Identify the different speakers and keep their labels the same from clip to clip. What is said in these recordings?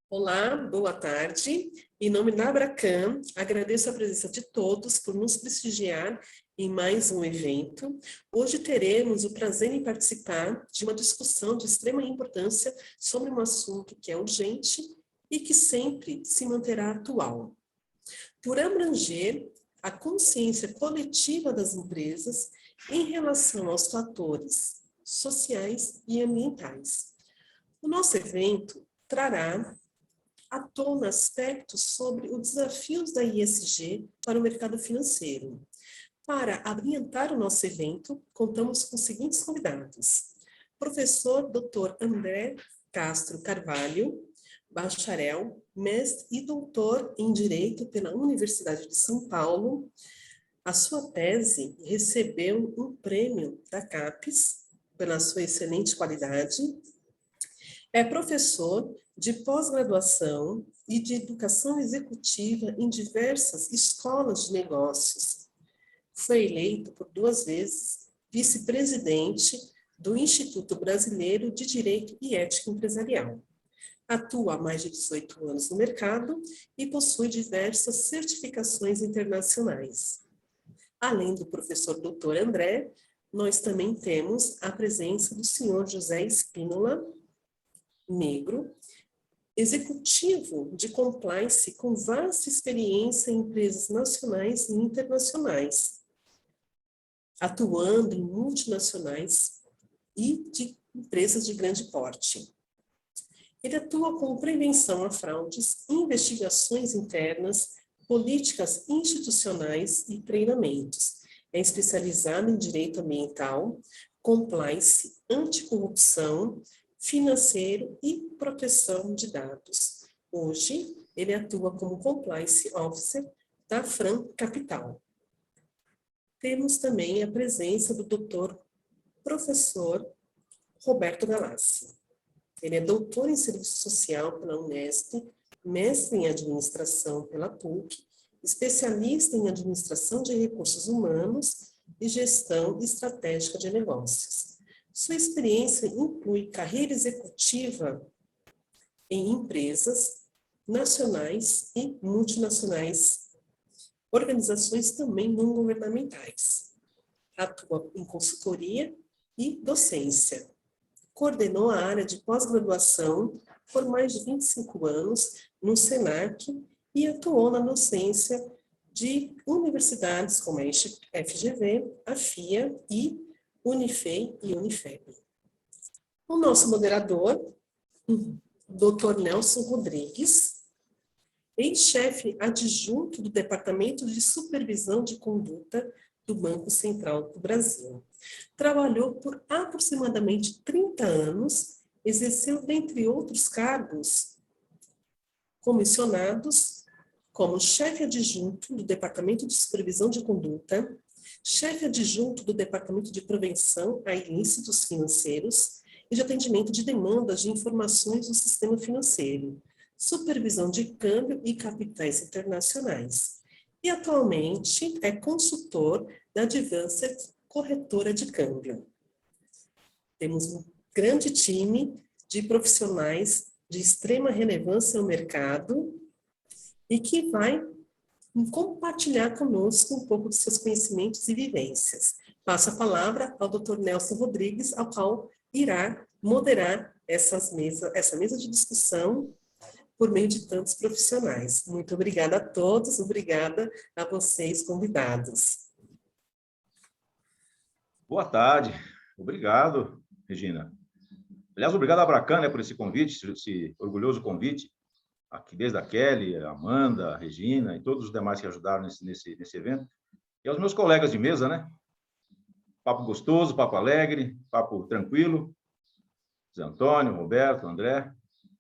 Speaker 1: Olá, boa tarde. Em nome da Abracam, agradeço a presença de todos por nos prestigiar em mais um evento. Hoje teremos o prazer em participar de uma discussão de extrema importância sobre um assunto que é urgente e que sempre se manterá atual. Por abranger a consciência coletiva das empresas em relação aos fatores sociais e ambientais. O nosso evento trará à tona aspectos sobre os desafios da ISG para o mercado financeiro. Para abrilhantar o nosso evento, contamos com os seguintes convidados: professor Dr. André Castro Carvalho, bacharel, mestre e doutor em Direito pela Universidade de São Paulo. A sua tese recebeu um prêmio da CAPES pela sua excelente qualidade. É professor de pós-graduação e de educação executiva em diversas escolas de negócios. Foi eleito por 2 vezes vice-presidente do Instituto Brasileiro de Direito e Ética Empresarial. Atua há mais de 18 anos no mercado e possui diversas certificações internacionais. Além do professor Dr. André, nós também temos a presença do senhor José Espínola Negro, executivo de compliance com vasta experiência em empresas nacionais e internacionais, atuando em multinacionais e de empresas de grande porte. Ele atua com prevenção a fraudes, investigações internas, políticas institucionais e treinamentos. É especializado em direito ambiental, compliance, anticorrupção, financeiro e proteção de dados. Hoje, ele atua como Compliance Officer da Fram Capital. Temos também a presença do Dr. Professor Roberto Galassi. Ele é doutor em Serviço Social pela Unesp, mestre em Administração pela PUC, especialista em Administração de Recursos Humanos e Gestão Estratégica de Negócios. Sua experiência inclui carreira executiva em empresas nacionais e multinacionais, organizações também não governamentais. Atua em consultoria e docência. Coordenou a área de pós-graduação por mais de 25 anos no SENAC e atuou na docência de universidades como a FGV, a FIA e Unifei e Unifeb. O nosso moderador, Dr. Nelson Rodrigues, ex-chefe adjunto do Departamento de Supervisão de Conduta do Banco Central do Brasil. Trabalhou por aproximadamente 30 anos, exerceu, dentre outros cargos, comissionados como chefe adjunto do Departamento de Supervisão de Conduta, chefe adjunto do Departamento de Prevenção a Ilícitos Financeiros e de atendimento de demandas de informações do sistema financeiro, supervisão de câmbio e capitais internacionais. E atualmente é consultor da Advanced Corretora de Câmbio. Temos um grande time de profissionais de extrema relevância no mercado e que vai compartilhar conosco um pouco de seus conhecimentos e vivências. Passo a palavra ao Dr. Nelson Rodrigues, ao qual irá moderar essa mesa de discussão por meio de tantos profissionais. Muito obrigada a todos, obrigada a vocês, convidados.
Speaker 2: Boa tarde, obrigado, Regina. Aliás, obrigado à Abracam, né, por esse convite, esse orgulhoso convite, aqui desde a Kelly, a Amanda, a Regina e todos os demais que ajudaram nesse evento, e aos meus colegas de mesa, né? Papo gostoso, papo alegre, papo tranquilo. Zé Antônio, Roberto, André,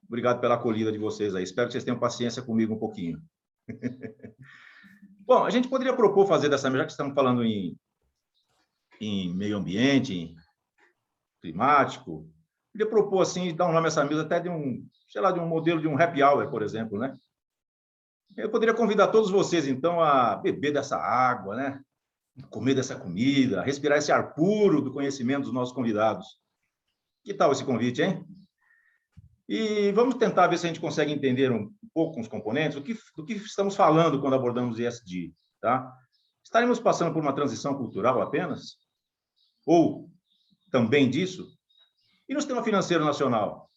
Speaker 2: obrigado pela acolhida de vocês aí. Espero que vocês tenham paciência comigo um pouquinho. Bom, a gente poderia propor fazer dessa mesa, já que estamos falando em meio ambiente, em climático, poderia propor, assim, dar um nome a essa mesa até de um modelo de um happy hour, por exemplo, né? Eu poderia convidar todos vocês, então, a beber dessa água, né? Comer dessa comida, respirar esse ar puro do conhecimento dos nossos convidados. Que tal esse convite, hein? E vamos tentar ver se a gente consegue entender um pouco os componentes, do que estamos falando quando abordamos ESG. Tá? Estaremos passando por uma transição cultural apenas? Ou também disso? E no sistema financeiro nacional?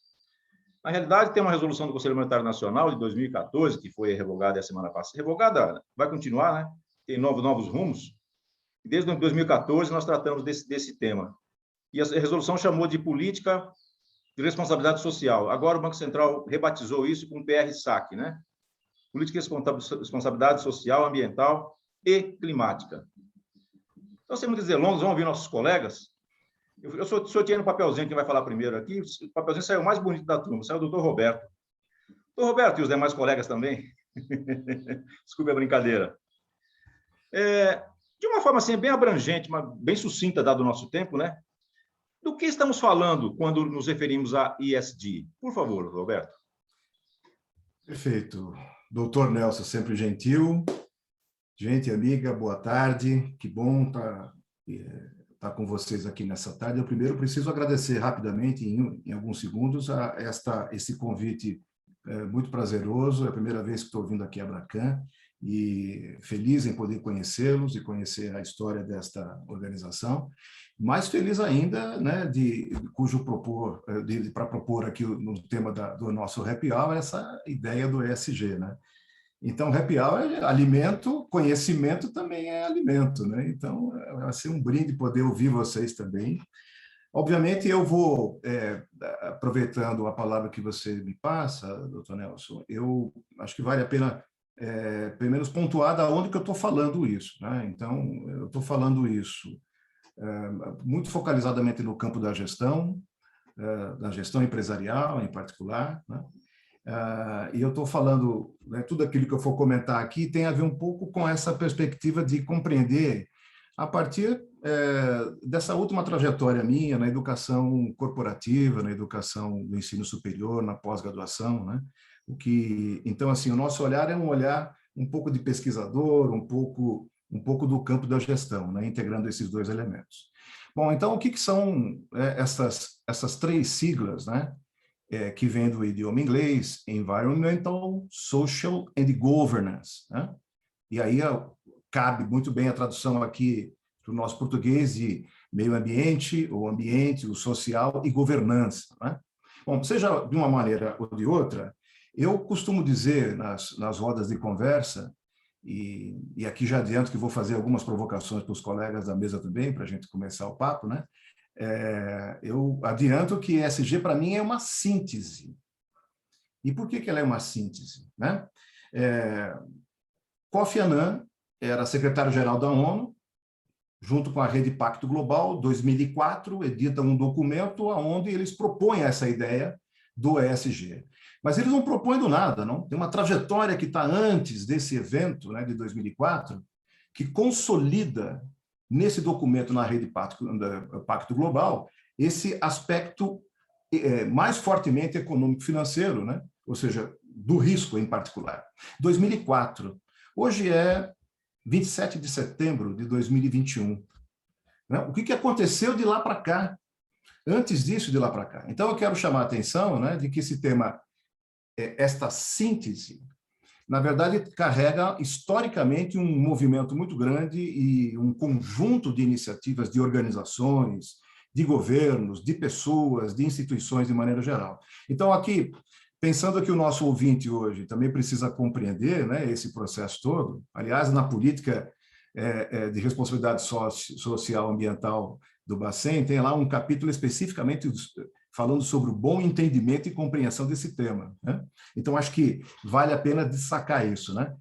Speaker 2: Na realidade, tem uma resolução do Conselho Monetário Nacional de 2014, que foi revogada a semana passada. Revogada, vai continuar, né? Tem novos rumos. Desde 2014, nós tratamos desse tema. E a resolução chamou de política de responsabilidade social. Agora, o Banco Central rebatizou isso com PR-SAC, né? Política de responsabilidade social, ambiental e climática. Então, sem muitas delongas, vamos ouvir nossos colegas. Eu sorteei no papelzinho, quem vai falar primeiro aqui. O papelzinho saiu o mais bonito da turma, saiu o doutor Roberto. Doutor Roberto e os demais colegas também. Desculpe a brincadeira. De uma forma assim, bem abrangente, bem sucinta, dado o nosso tempo, né? Do que estamos falando quando nos referimos a ESG? Por favor, Roberto.
Speaker 3: Perfeito. Doutor Nelson, sempre gentil. Gente, amiga, boa tarde. Que bom estar com vocês aqui nessa tarde. Eu primeiro preciso agradecer rapidamente, em alguns segundos, esse convite muito prazeroso. É a primeira vez que estou vindo aqui a Abracan e feliz em poder conhecê-los e conhecer a história desta organização. Mais feliz ainda, né, para propor aqui no tema do nosso Happy Hour essa ideia do ESG, né? Então, Happy Hour é alimento, conhecimento também é alimento, né? Então, vai ser um brinde poder ouvir vocês também. Obviamente, eu vou, aproveitando a palavra que você me passa, doutor Nelson, eu acho que vale a pena, pelo menos, pontuar da onde que eu estou falando isso, né? Então, eu estou falando isso muito focalizadamente no campo da gestão empresarial, em particular, né? E eu estou falando, né, tudo aquilo que eu for comentar aqui tem a ver um pouco com essa perspectiva de compreender, a partir dessa última trajetória minha na educação corporativa, na educação do ensino superior, na pós-graduação, né? Então, assim, o nosso olhar é um olhar um pouco de pesquisador, um pouco do campo da gestão, né, integrando esses dois elementos. Bom, então, o que são essas três siglas, né, que vem do idioma inglês: Environmental, Social and Governance, né? E aí cabe muito bem a tradução aqui para o nosso português de meio ambiente, o social e governança, né? Bom, seja de uma maneira ou de outra, eu costumo dizer nas rodas de conversa, e aqui já adianto que vou fazer algumas provocações para os colegas da mesa também, para a gente começar o papo, né? Eu adianto que ESG, para mim, é uma síntese. E por que ela é uma síntese, né? Kofi Annan era secretário-geral da ONU, junto com a Rede Pacto Global, 2004, edita um documento onde eles propõem essa ideia do ESG. Mas eles não propõem do nada, não? Tem uma trajetória que está antes desse evento, né, de 2004, que consolida nesse documento na Rede Pacto Global esse aspecto mais fortemente econômico-financeiro, né? Ou seja, do risco em particular. 2004. Hoje é 27 de setembro de 2021. Né? O que aconteceu de lá para cá? Antes disso, de lá para cá. Então, eu quero chamar a atenção, né, de que esse tema, esta síntese, na verdade, carrega historicamente um movimento muito grande e um conjunto de iniciativas de organizações, de governos, de pessoas, de instituições de maneira geral. Então, aqui, pensando que o nosso ouvinte hoje também precisa compreender, né, esse processo todo, aliás, na política de responsabilidade social ambiental do Bacen, tem lá um capítulo especificamente falando sobre o bom entendimento e compreensão desse tema, né? Então, acho que vale a pena destacar isso, né?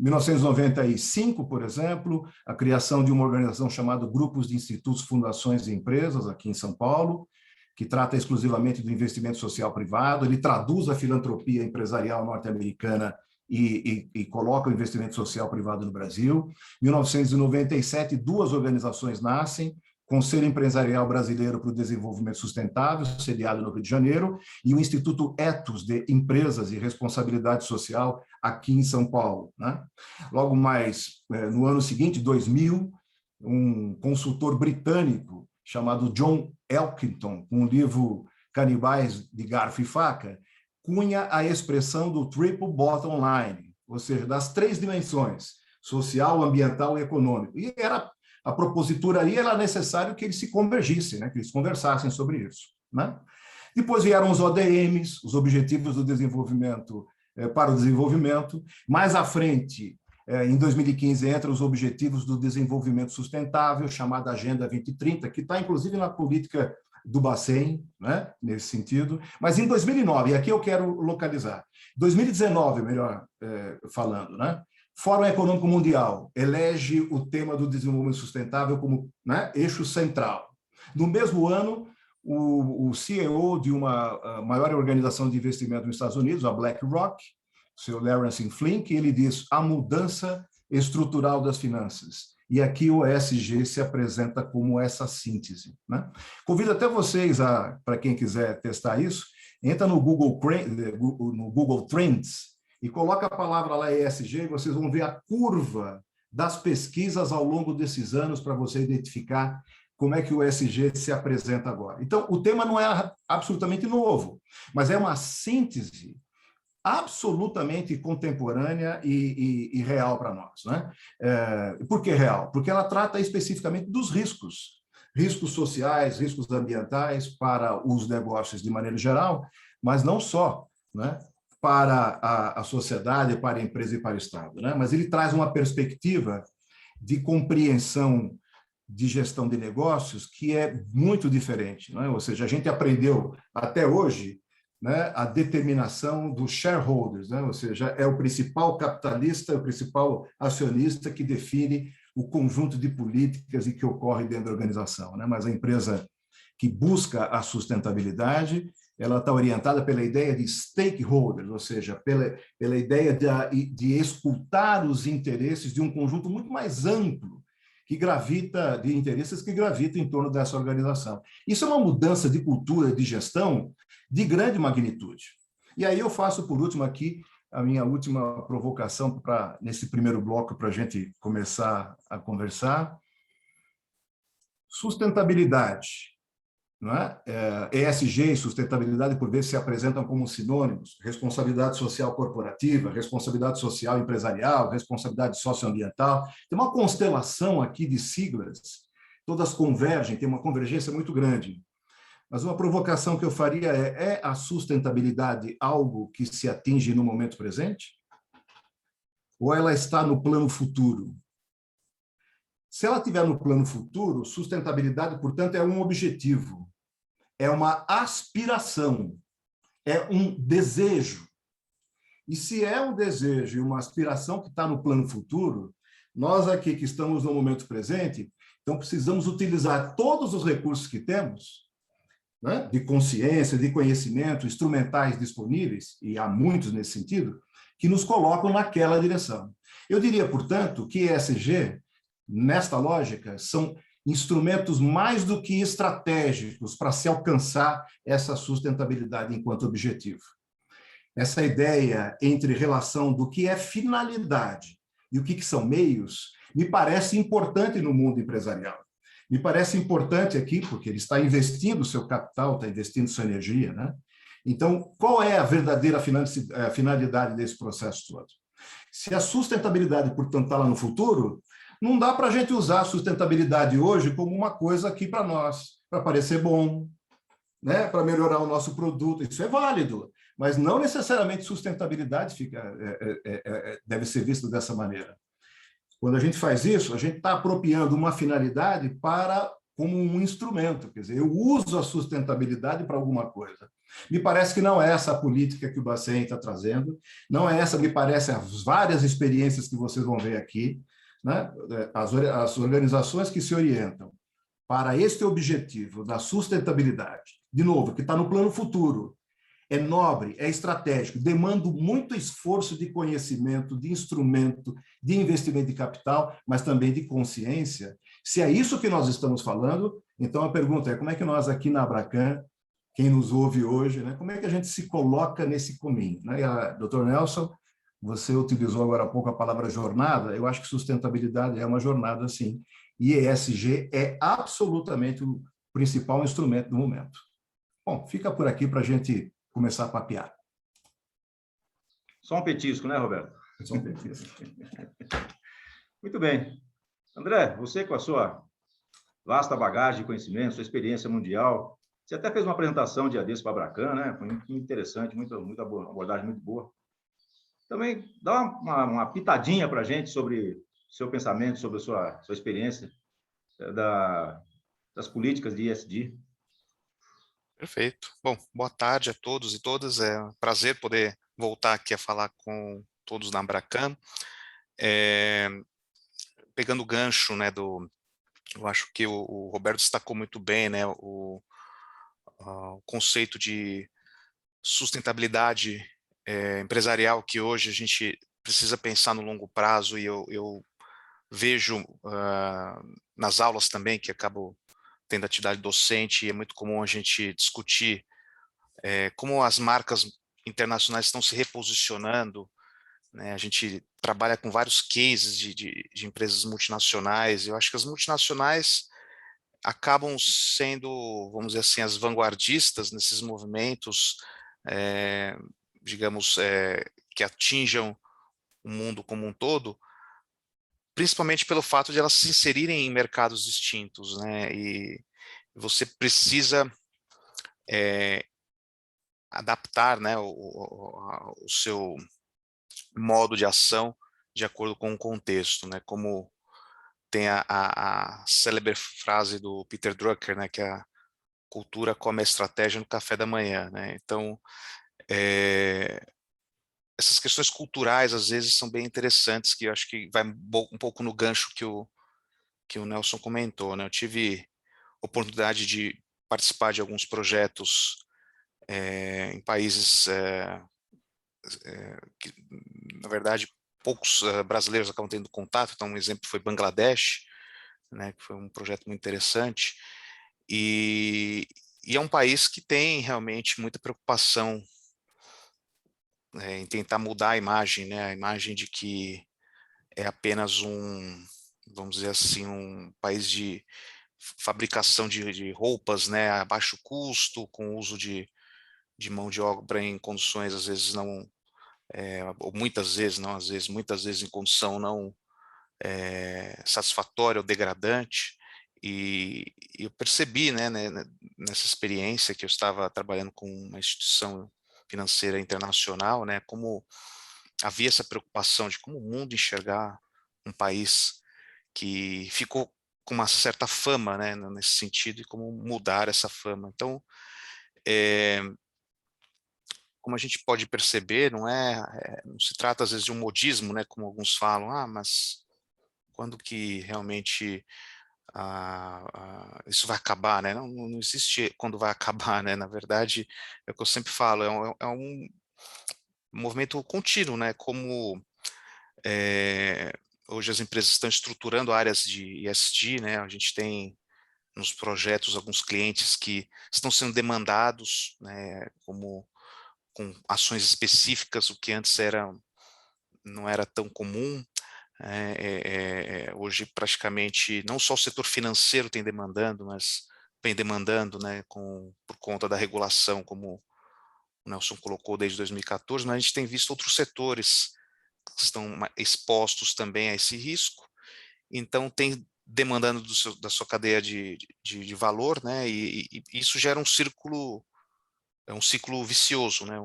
Speaker 3: 1995, por exemplo, a criação de uma organização chamada Grupos de Institutos, Fundações e Empresas, aqui em São Paulo, que trata exclusivamente do investimento social privado. Ele traduz a filantropia empresarial norte-americana e coloca o investimento social privado no Brasil. Em 1997, duas organizações nascem: Conselho Empresarial Brasileiro para o Desenvolvimento Sustentável, sediado no Rio de Janeiro, e o Instituto Ethos de Empresas e Responsabilidade Social, aqui em São Paulo, né? Logo mais, no ano seguinte, 2000, um consultor britânico chamado John Elkington, com um livro canibais de garfo e faca, cunha a expressão do triple bottom line, ou seja, das 3 dimensões, social, ambiental e econômico. E a propositura aí era necessário que eles se convergissem, né? Que eles conversassem sobre isso, né? Depois vieram os ODMs, os Objetivos do Desenvolvimento para o Desenvolvimento. Mais à frente, em 2015, entra os Objetivos do Desenvolvimento Sustentável, chamada Agenda 2030, que está, inclusive, na política do Bacen, né, nesse sentido. Mas em 2009, e aqui eu quero localizar, 2019, melhor falando, né, Fórum Econômico Mundial elege o tema do desenvolvimento sustentável como, né, eixo central. No mesmo ano, o CEO de uma maior organização de investimento nos Estados Unidos, a BlackRock, o seu Lawrence Flink, ele diz a mudança estrutural das finanças. E aqui o ESG se apresenta como essa síntese, né? Convido até vocês, para quem quiser testar isso, entra no Google Trends e coloca a palavra lá ESG e vocês vão ver a curva das pesquisas ao longo desses anos para você identificar como é que o ESG se apresenta agora. Então, o tema não é absolutamente novo, mas é uma síntese absolutamente contemporânea e real para nós, né? Por que real? Porque ela trata especificamente dos riscos sociais, riscos ambientais para os negócios de maneira geral, mas não só, né? Para a sociedade, para a empresa e para o Estado, né? Mas ele traz uma perspectiva de compreensão de gestão de negócios que é muito diferente, né? Ou seja, a gente aprendeu até hoje, né, a determinação dos shareholders, né? Ou seja, é o principal capitalista, o principal acionista que define o conjunto de políticas e que ocorre dentro da organização, né? Mas a empresa que busca a sustentabilidade, ela está orientada pela ideia de stakeholders, ou seja, pela ideia de escutar os interesses de um conjunto muito mais amplo de interesses que gravita em torno dessa organização. Isso é uma mudança de cultura de gestão de grande magnitude. E aí eu faço, por último, aqui a minha última provocação nesse primeiro bloco para a gente começar a conversar. Sustentabilidade. Não é? ESG e sustentabilidade, por vezes, se apresentam como sinônimos: responsabilidade social corporativa, responsabilidade social empresarial, responsabilidade socioambiental. Tem uma constelação aqui de siglas, todas convergem, tem uma convergência muito grande. Mas uma provocação que eu faria é a sustentabilidade algo que se atinge no momento presente? Ou ela está no plano futuro? Se ela estiver no plano futuro, sustentabilidade, portanto, é um objetivo, é uma aspiração, é um desejo. E se é um desejo e uma aspiração que está no plano futuro, nós aqui que estamos no momento presente, então precisamos utilizar todos os recursos que temos, né, de consciência, de conhecimento, instrumentais disponíveis, e há muitos nesse sentido, que nos colocam naquela direção. Eu diria, portanto, que ESG, nesta lógica, são instrumentos mais do que estratégicos para se alcançar essa sustentabilidade enquanto objetivo. Essa ideia entre relação do que é finalidade e o que são meios me parece importante no mundo empresarial. Me parece importante aqui, porque ele está investindo seu capital, está investindo sua energia, né? Então, qual é a verdadeira finalidade desse processo todo? Se a sustentabilidade, portanto, está lá no futuro, não dá para a gente usar a sustentabilidade hoje como uma coisa aqui para nós, para parecer bom, né? Para melhorar o nosso produto. Isso é válido, mas não necessariamente sustentabilidade deve ser vista dessa maneira. Quando a gente faz isso, a gente está apropriando uma finalidade como um instrumento, quer dizer, eu uso a sustentabilidade para alguma coisa. Me parece que não é essa a política que o Bacen está trazendo, não é essa, me parece, as várias experiências que vocês vão ver aqui, né? As organizações que se orientam para este objetivo da sustentabilidade, de novo, que está no plano futuro, é nobre, é estratégico, demanda muito esforço de conhecimento, de instrumento, de investimento de capital, mas também de consciência. Se é isso que nós estamos falando, então a pergunta é como é que nós aqui na Abracan, quem nos ouve hoje, né, como é que a gente se coloca nesse caminho? Né? Dr. Nelson, você utilizou agora há pouco a palavra jornada, eu acho que sustentabilidade é uma jornada, sim, e ESG é absolutamente o principal instrumento do momento. Bom, fica por aqui para a gente começar a papear.
Speaker 2: Só um petisco, né, Roberto?
Speaker 3: Só um petisco.
Speaker 2: Muito bem. André, você com a sua vasta bagagem de conhecimento, sua experiência mundial, você até fez uma apresentação de ADES para a Abracan, né? Foi muito interessante, muita boa, uma abordagem muito boa. Também dá uma pitadinha para a gente sobre seu pensamento, sobre a sua experiência das políticas de ESG.
Speaker 4: Perfeito. Bom, boa tarde a todos e todas. É um prazer poder voltar aqui a falar com todos da Abracan. Pegando o gancho, né, eu acho que o Roberto destacou muito bem, né, o conceito de sustentabilidade empresarial, que hoje a gente precisa pensar no longo prazo, e eu vejo nas aulas também, que acabo tendo atividade docente, e é muito comum a gente discutir como as marcas internacionais estão se reposicionando, né? A gente trabalha com vários cases de empresas multinacionais. Eu acho que as multinacionais acabam sendo, vamos dizer assim, as vanguardistas nesses movimentos, digamos, que atinjam o mundo como um todo, principalmente pelo fato de elas se inserirem em mercados distintos, né? E você precisa adaptar, né, o seu modo de ação de acordo com o contexto, né? Como tem a célebre frase do Peter Drucker, né, que a cultura come a estratégia no café da manhã, né? Então, essas questões culturais às vezes são bem interessantes, que eu acho que vai um pouco no gancho que o Nelson comentou, né? Eu tive oportunidade de participar de alguns projetos em países que, na verdade, poucos brasileiros acabam tendo contato. Então, um exemplo foi Bangladesh, né, que foi um projeto muito interessante, e é um país que tem realmente muita preocupação em tentar mudar a imagem, né, a imagem de que é apenas vamos dizer assim, um país de fabricação de roupas, né, a baixo custo, com uso de mão de obra em condições às vezes não, ou muitas vezes, não às vezes, muitas vezes em condição não satisfatória ou degradante. E eu percebi, né, nessa experiência que eu estava trabalhando com uma instituição financeira internacional, né, como havia essa preocupação de como o mundo enxergar um país que ficou com uma certa fama, né, nesse sentido, e como mudar essa fama. Então, como a gente pode perceber, não se trata às vezes de um modismo, né, como alguns falam, mas quando que realmente isso vai acabar, né? Não existe quando vai acabar, né? Na verdade, é o que eu sempre falo, é um movimento contínuo, né? Como hoje as empresas estão estruturando áreas de ESG, né? A gente tem nos projetos alguns clientes que estão sendo demandados, né? Como com ações específicas, o que antes não era tão comum. Hoje praticamente não só o setor financeiro tem demandando, mas vem demandando, né, por conta da regulação, como o Nelson colocou desde 2014, mas a gente tem visto outros setores que estão expostos também a esse risco, então tem demandando da sua cadeia de valor, né, e isso gera um círculo, é um ciclo vicioso, né,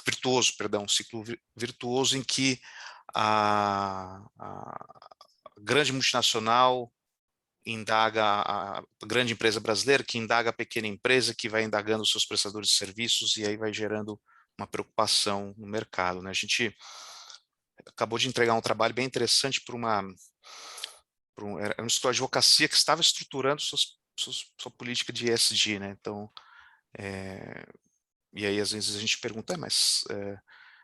Speaker 4: virtuoso, perdão, um ciclo virtuoso em que a grande multinacional indaga a grande empresa brasileira, que indaga a pequena empresa, que vai indagando os seus prestadores de serviços, e aí vai gerando uma preocupação no mercado, né? A gente acabou de entregar um trabalho bem interessante era um escritório de advocacia que estava estruturando sua política de ESG, né? Então, e aí às vezes a gente pergunta, mas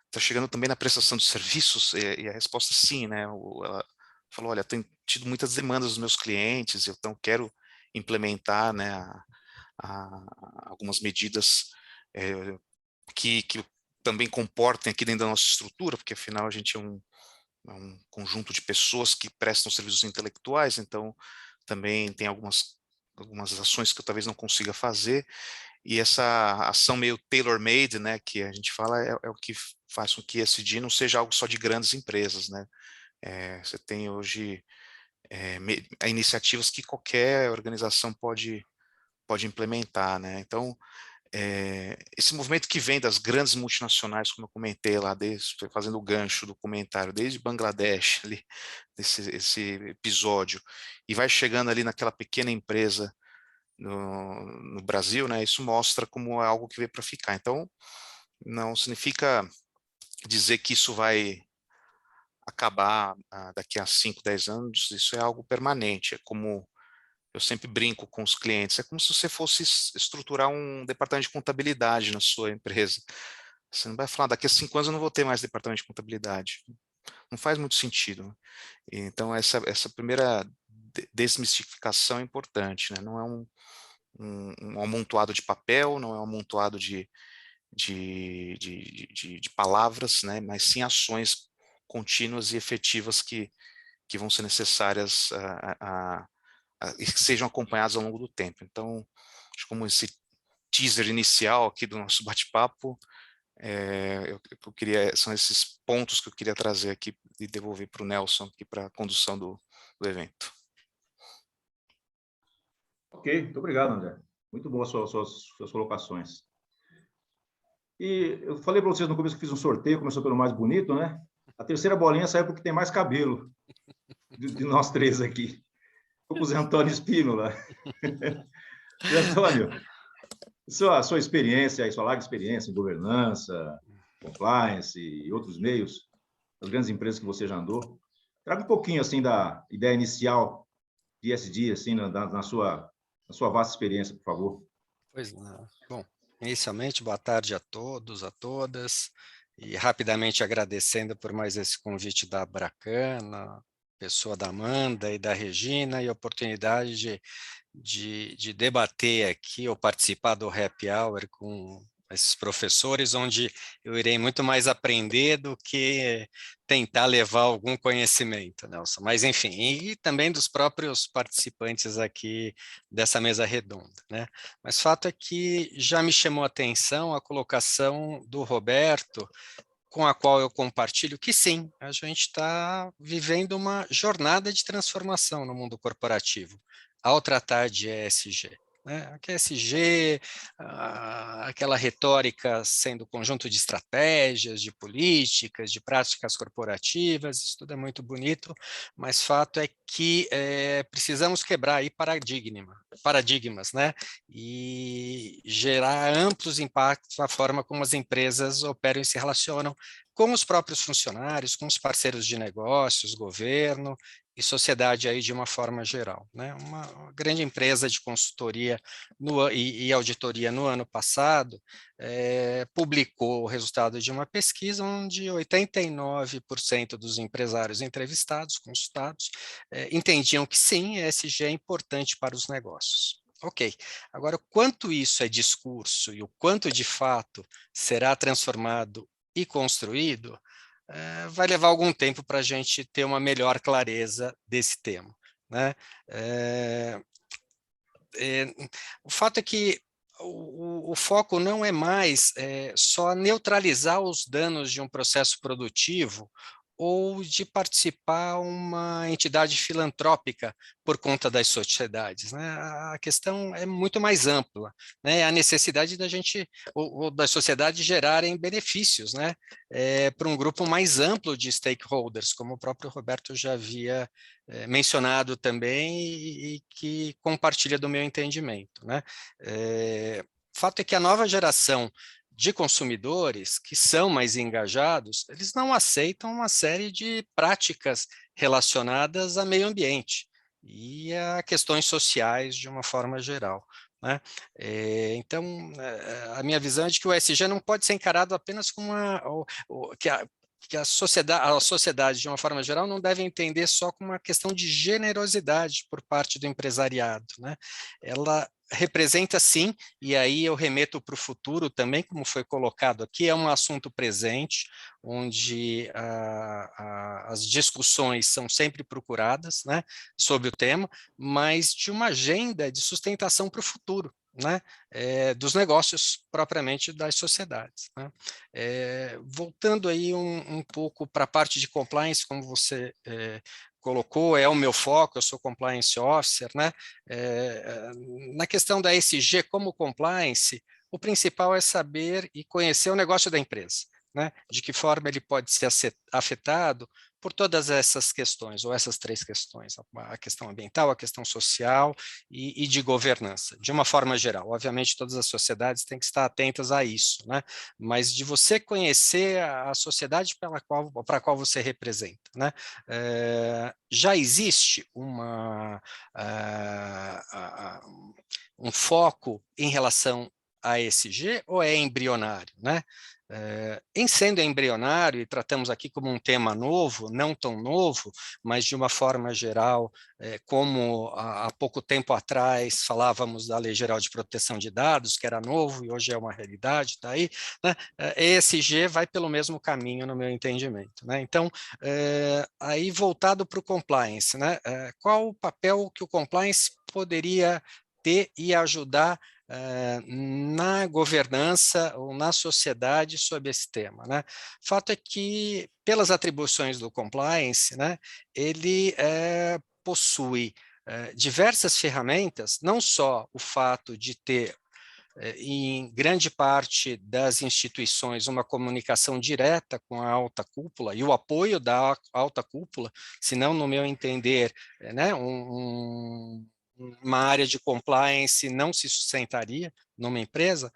Speaker 4: está chegando também na prestação de serviços? E a resposta é sim, né? Ela falou, olha, tenho tido muitas demandas dos meus clientes, então quero implementar, né, algumas medidas que também comportem aqui dentro da nossa estrutura, porque afinal a gente é um conjunto de pessoas que prestam serviços intelectuais, então também tem algumas ações que eu talvez não consiga fazer, E essa ação meio tailor-made, né, que a gente fala, é o que faz com que ESG não seja algo só de grandes empresas, né? Você tem hoje iniciativas que qualquer organização pode implementar, né? Então, esse movimento que vem das grandes multinacionais, como eu comentei lá, fazendo o gancho do comentário, desde Bangladesh, ali, esse episódio, e vai chegando ali naquela pequena empresa no Brasil, né? Isso mostra como é algo que veio para ficar. Então, não significa dizer que isso vai acabar daqui a 5, 10 anos, isso é algo permanente, é como eu sempre brinco com os clientes, é como se você fosse estruturar um departamento de contabilidade na sua empresa. Você não vai falar, daqui a 5 anos eu não vou ter mais departamento de contabilidade. Não faz muito sentido. Então, essa primeira desmistificação é importante, né? Não é um amontoado de papel, não é um amontoado de palavras, né? Mas sim ações contínuas e efetivas que vão ser necessárias e que sejam acompanhadas ao longo do tempo. Então, acho que como esse teaser inicial aqui do nosso bate-papo, eu queria, são esses pontos que eu queria trazer aqui e devolver para o Nelson aqui para a condução do evento.
Speaker 2: Ok, muito obrigado, André. Muito boas suas colocações. E eu falei para vocês no começo que fiz um sorteio, começou pelo mais bonito, né? A terceira bolinha saiu porque tem mais cabelo de nós três aqui. Ficou com o Zé Antônio Espínola. Zé Antônio, sua experiência, sua larga experiência em governança, compliance e outros meios, as grandes empresas que você já andou, traga um pouquinho assim da ideia inicial de ESG, assim, na sua vasta experiência, por favor.
Speaker 5: Pois não. Bom, inicialmente, boa tarde a todos, a todas, e rapidamente agradecendo por mais esse convite da Bracana, pessoa da Amanda e da Regina, e a oportunidade de debater aqui ou participar do Happy Hour com esses professores, onde eu irei muito mais aprender do que tentar levar algum conhecimento, Nelson. Mas, enfim, e também dos próprios participantes aqui dessa mesa redonda, né? Mas fato é que já me chamou a atenção a colocação do Roberto, com a qual eu compartilho, que sim, a gente está vivendo uma jornada de transformação no mundo corporativo, ao tratar de ESG. Né? A ESG, aquela retórica sendo conjunto de estratégias, de políticas, de práticas corporativas, isso tudo é muito bonito, mas fato é que precisamos quebrar aí paradigmas, né? E gerar amplos impactos na forma como as empresas operam e se relacionam com os próprios funcionários, com os parceiros de negócios, governo e sociedade aí de uma forma geral. Né? Uma grande empresa de consultoria e auditoria no ano passado publicou o resultado de uma pesquisa onde 89% dos empresários entrevistados, consultados, entendiam que sim, ESG é importante para os negócios. Ok, agora o quanto isso é discurso e o quanto de fato será transformado e construído, vai levar algum tempo para a gente ter uma melhor clareza desse tema. Né? O fato é que o foco não é mais só neutralizar os danos de um processo produtivo ou de participar uma entidade filantrópica por conta das sociedades. Né? A questão é muito mais ampla, né? A necessidade da gente, ou das sociedades gerarem benefícios, né? Para um grupo mais amplo de stakeholders, como o próprio Roberto já havia mencionado também e que compartilha do meu entendimento. Né? O fato é que a nova geração de consumidores que são mais engajados, eles não aceitam uma série de práticas relacionadas a meio ambiente e a questões sociais de uma forma geral. Né? Então, a minha visão é de que o ESG não pode ser encarado apenas como que a sociedade, de uma forma geral, não deve entender só como uma questão de generosidade por parte do empresariado. Né? Ela representa sim, e aí eu remeto para o futuro também, como foi colocado aqui, é um assunto presente, onde as discussões são sempre procuradas, né, sobre o tema, mas de uma agenda de sustentação para o futuro. né, dos negócios propriamente das sociedades, né. Voltando aí um pouco para a parte de compliance, como você colocou, é o meu foco, eu sou compliance officer, né. Na questão da ESG como compliance, o principal é saber e conhecer o negócio da empresa, né, de que forma ele pode ser afetado por todas essas questões, ou essas 3 questões, a questão ambiental, a questão social e de governança, de uma forma geral. Obviamente, todas as sociedades têm que estar atentas a isso, né? Mas de você conhecer a sociedade para a qual você representa, né? Já existe um foco em relação a ESG ou é embrionário, né? Em sendo embrionário, e tratamos aqui como um tema novo, não tão novo, mas de uma forma geral, como há pouco tempo atrás falávamos da Lei Geral de Proteção de Dados, que era novo e hoje é uma realidade, está aí, né? ESG vai pelo mesmo caminho, no meu entendimento, né? Então, aí voltado para o compliance, né? Qual o papel que o compliance poderia ter e ajudar na governança ou na sociedade sobre esse tema, né? Fato é que, pelas atribuições do compliance, né, ele possui diversas ferramentas, não só o fato de ter em grande parte das instituições uma comunicação direta com a alta cúpula e o apoio da alta cúpula, senão, no meu entender, né, uma área de compliance não se sustentaria numa empresa.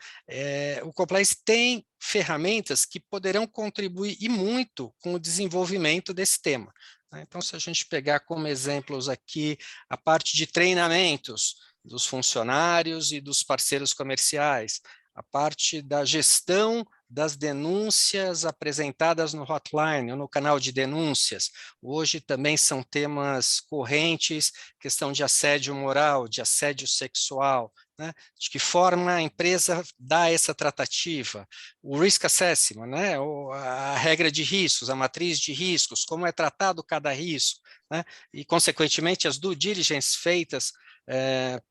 Speaker 5: O compliance tem ferramentas que poderão contribuir e muito com o desenvolvimento desse tema. Então, se a gente pegar como exemplos aqui a parte de treinamentos dos funcionários e dos parceiros comerciais, a parte da gestão das denúncias apresentadas no hotline ou no canal de denúncias. Hoje também são temas correntes, questão de assédio moral, de assédio sexual, né? De que forma a empresa dá essa tratativa, o risk assessment, né? A regra de riscos, a matriz de riscos, como é tratado cada risco, né? E, consequentemente, as due diligence feitas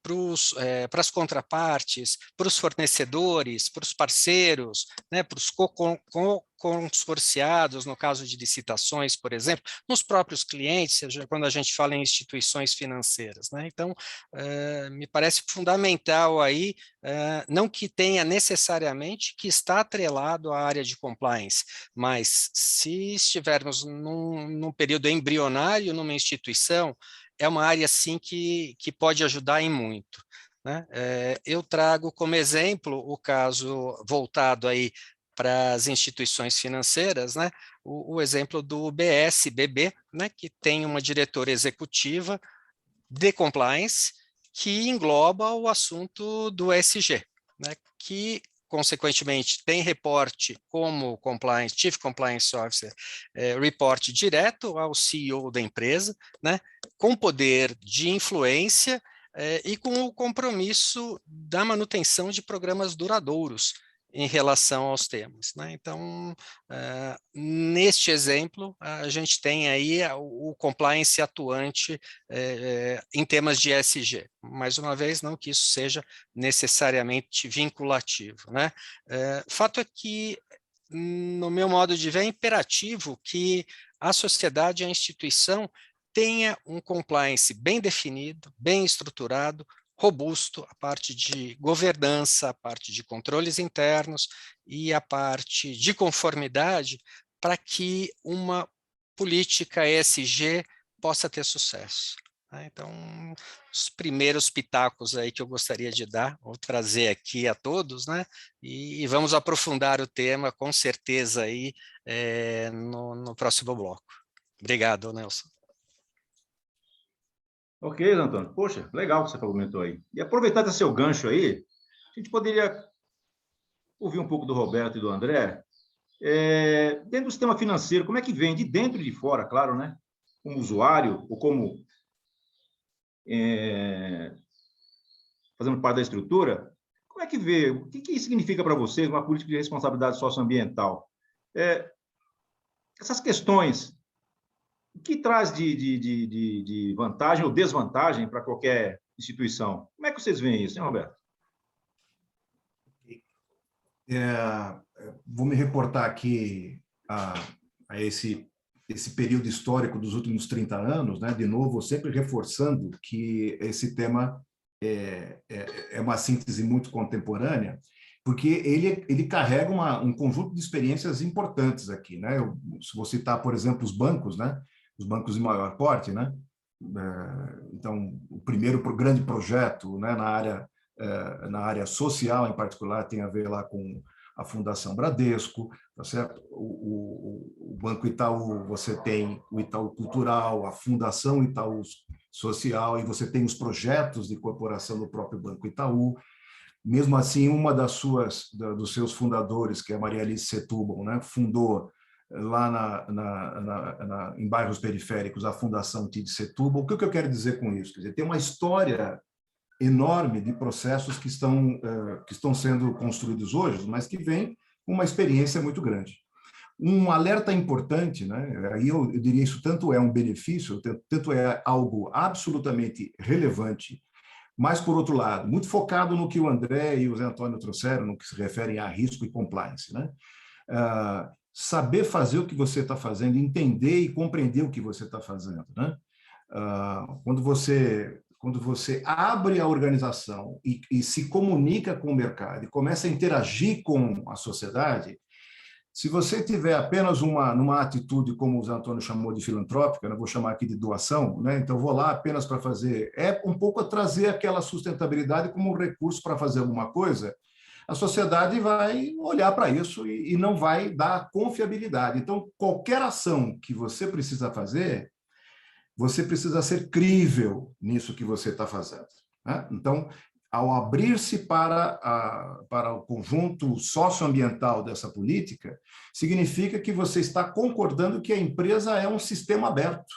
Speaker 5: para as contrapartes, para os fornecedores, para os parceiros, né, para os consorciados, no caso de licitações, por exemplo, nos próprios clientes, seja quando a gente fala em instituições financeiras, né? Então, me parece fundamental aí, não que tenha necessariamente que estar atrelado à área de compliance, mas se estivermos num período embrionário numa instituição, é uma área, sim, que pode ajudar em muito, né? Eu trago como exemplo o caso voltado aí para as instituições financeiras, né? O exemplo do BSBB, né? Que tem uma diretora executiva de compliance que engloba o assunto do ESG, né? Que, consequentemente, tem reporte como compliance, Chief Compliance Officer, reporte direto ao CEO da empresa, né, com poder de influência e com o compromisso da manutenção de programas duradouros em relação aos temas, né? Então, neste exemplo, a gente tem aí o compliance atuante em temas de ESG. Mais uma vez, não que isso seja necessariamente vinculativo, né? Fato é que, no meu modo de ver, é imperativo que a sociedade e a instituição tenha um compliance bem definido, bem estruturado, robusto, a parte de governança, a parte de controles internos e a parte de conformidade para que uma política ESG possa ter sucesso. Então, os primeiros pitacos aí que eu gostaria de dar, vou trazer aqui a todos, né? E vamos aprofundar o tema, com certeza, aí no próximo bloco. Obrigado, Nelson.
Speaker 2: Ok, Antônio. Poxa, legal que você comentou aí. E aproveitar esse seu gancho aí, a gente poderia ouvir um pouco do Roberto e do André. Dentro do sistema financeiro, como é que vem? De dentro e de fora, claro, né? Como usuário ou como fazendo parte da estrutura, como é que vê? O que significa para vocês uma política de responsabilidade socioambiental? Essas questões, o que traz de vantagem ou desvantagem para qualquer instituição? Como é que vocês veem isso, hein, Roberto?
Speaker 3: Vou me reportar aqui a esse período histórico dos últimos 30 anos, né? De novo, sempre reforçando que esse tema é uma síntese muito contemporânea, porque ele carrega um conjunto de experiências importantes aqui, né? Se vou citar, por exemplo, os bancos, né? Os bancos de maior porte, né? Então, o primeiro grande projeto, né, na área social, em particular, tem a ver lá com a Fundação Bradesco, tá certo? O Banco Itaú, você tem o Itaú Cultural, a Fundação Itaú Social, e você tem os projetos de incorporação do próprio Banco Itaú. Mesmo assim, uma dos seus fundadores, que é a Maria Alice Setúbal, né, fundou lá em bairros periféricos a Fundação TID Setúbal. O que eu quero dizer com isso? Quer dizer, tem uma história enorme de processos que estão sendo construídos hoje, mas que vem com uma experiência muito grande. Um alerta importante, né? Aí eu diria isso tanto é um benefício, tanto é algo absolutamente relevante, mas, por outro lado, muito focado no que o André e o Zé Antônio trouxeram, no que se refere a risco e compliance, né? Saber fazer o que você está fazendo, entender e compreender o que você está fazendo, né? Quando você abre a organização e se comunica com o mercado e começa a interagir com a sociedade, se você tiver apenas numa atitude, como o Zé Antônio chamou de filantrópica, eu vou chamar aqui de doação, né? Então vou lá apenas para fazer, um pouco a trazer aquela sustentabilidade como um recurso para fazer alguma coisa, a sociedade vai olhar para isso e não vai dar confiabilidade. Então, qualquer ação que você precisa fazer, você precisa ser crível nisso que você está fazendo, né? Então, ao abrir-se para o conjunto socioambiental dessa política, significa que você está concordando que a empresa é um sistema aberto.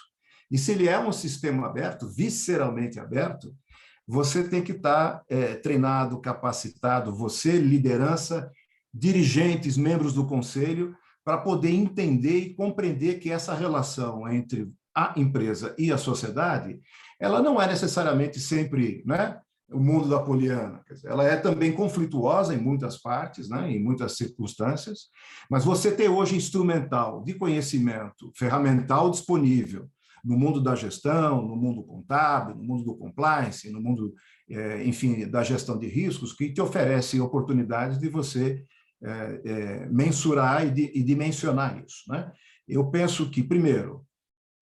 Speaker 3: E se ele é um sistema aberto, visceralmente aberto, você tem que estar treinado, capacitado, você, liderança, dirigentes, membros do conselho, para poder entender e compreender que essa relação entre a empresa e a sociedade, ela não é necessariamente sempre, né, o mundo da poliana. Quer dizer, ela é também conflituosa em muitas partes, né, em muitas circunstâncias, mas você ter hoje instrumental de conhecimento, ferramental disponível no mundo da gestão, no mundo contábil, no mundo do compliance, no mundo, enfim, da gestão de riscos, que te oferece oportunidades de você mensurar e dimensionar isso, né? Eu penso que, primeiro,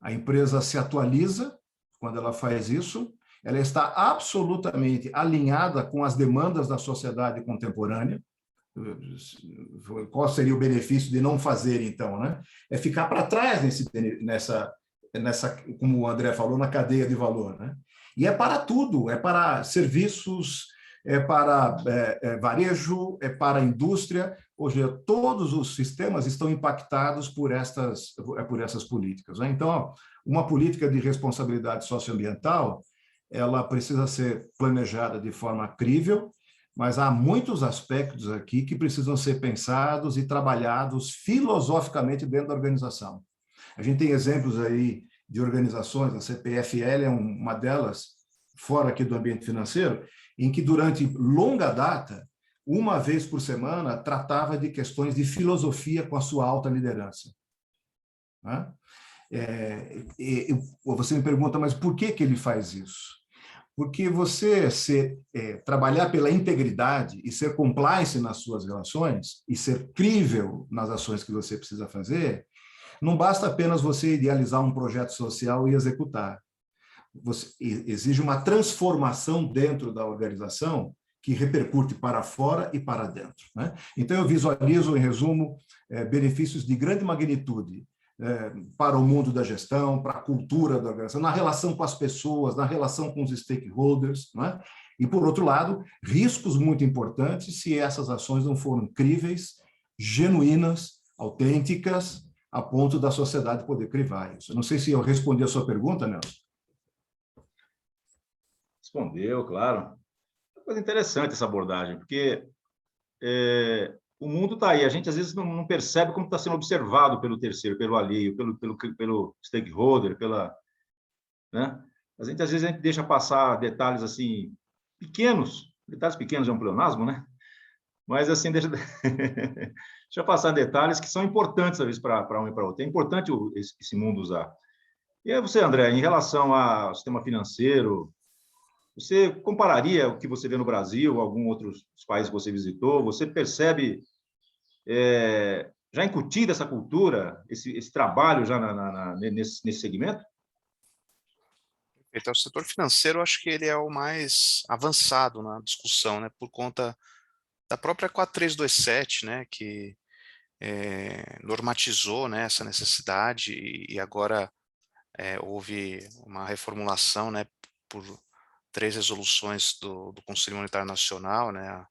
Speaker 3: a empresa se atualiza quando ela faz isso, ela está absolutamente alinhada com as demandas da sociedade contemporânea. Qual seria o benefício de não fazer, então, né? É ficar para trás nessa, como o André falou, na cadeia de valor, né? E é para tudo, é para serviços, é para varejo, é para a indústria, ou seja, todos os sistemas estão impactados por essas políticas, né? Então, uma política de responsabilidade socioambiental, ela precisa ser planejada de forma crível, mas há muitos aspectos aqui que precisam ser pensados e trabalhados filosoficamente dentro da organização. A gente tem exemplos aí de organizações, a CPFL é uma delas, fora aqui do ambiente financeiro, em que durante longa data, uma vez por semana, tratava de questões de filosofia com a sua alta liderança, né? Você me pergunta, mas por que ele faz isso? Porque você trabalhar pela integridade e ser compliance nas suas relações e ser crível nas ações que você precisa fazer, não basta apenas você idealizar um projeto social e executar. Exige uma transformação dentro da organização que repercute para fora e para dentro, né? Então, eu visualizo, em resumo, benefícios de grande magnitude para o mundo da gestão, para a cultura da organização, na relação com as pessoas, na relação com os stakeholders, né? E, por outro lado, riscos muito importantes se essas ações não forem críveis, genuínas, autênticas, a ponto da sociedade poder crivar isso. Eu não sei se eu respondi a sua pergunta, Nelson.
Speaker 2: Respondeu, claro. É uma coisa interessante essa abordagem, porque o mundo está aí, a gente às vezes não percebe como está sendo observado pelo terceiro, pelo alheio, pelo stakeholder, né? Às vezes a gente deixa passar detalhes assim, detalhes pequenos é um pleonasmo, né? Mas, assim, deixa eu passar detalhes que são importantes, às vezes, para um e para outro. É importante esse mundo usar. E aí você, André, em relação ao sistema financeiro, você compararia o que você vê no Brasil, algum outros países que você visitou? Você percebe já incutida essa cultura, esse trabalho já nesse segmento?
Speaker 4: Então, o setor financeiro, eu acho que ele é o mais avançado na discussão, né, por conta da própria 4327, né, que normatizou, né, essa necessidade e agora houve uma reformulação, né, por 3 resoluções do Conselho Monetário Nacional, né,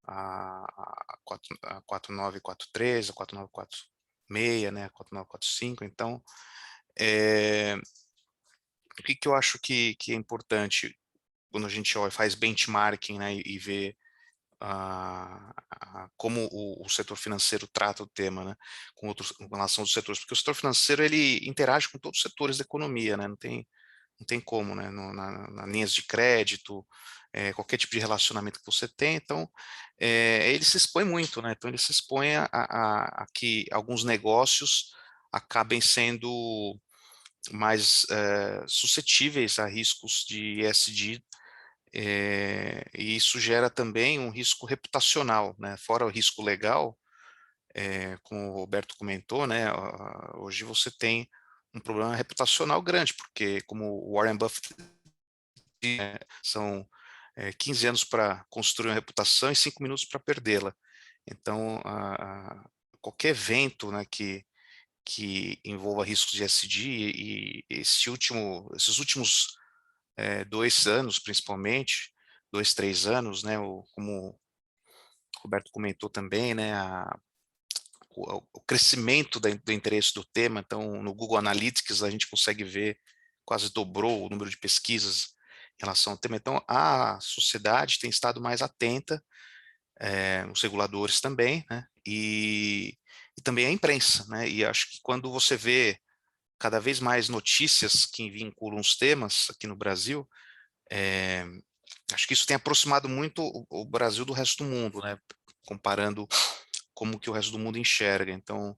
Speaker 4: a 4943, a 4946, né, a 4945. Então, o que eu acho que é importante quando a gente olha, faz benchmarking, né, e vê como o setor financeiro trata o tema, né, com relação aos setores, porque o setor financeiro ele interage com todos os setores da economia, né, não tem como, né, nas linhas de crédito, qualquer tipo de relacionamento que você tem, então ele se expõe muito, né, então ele se expõe a que alguns negócios acabem sendo mais suscetíveis a riscos de ESG, e isso gera também um risco reputacional, né? Fora o risco legal, como o Roberto comentou, né? Hoje você tem um problema reputacional grande, porque como o Warren Buffett diz, né, são 15 anos para construir uma reputação e 5 minutos para perdê-la. Então, qualquer evento, né, que envolva riscos de ESG e esses últimos 2 anos, principalmente, 2, 3 anos, né, como o Roberto comentou também, né, o crescimento do interesse do tema. Então, no Google Analytics, a gente consegue ver, quase dobrou o número de pesquisas em relação ao tema. Então, a sociedade tem estado mais atenta, os reguladores também, né, e também a imprensa, né, e acho que quando você vê cada vez mais notícias que vinculam os temas aqui no Brasil, acho que isso tem aproximado muito o Brasil do resto do mundo, né, comparando como que o resto do mundo enxerga. Então,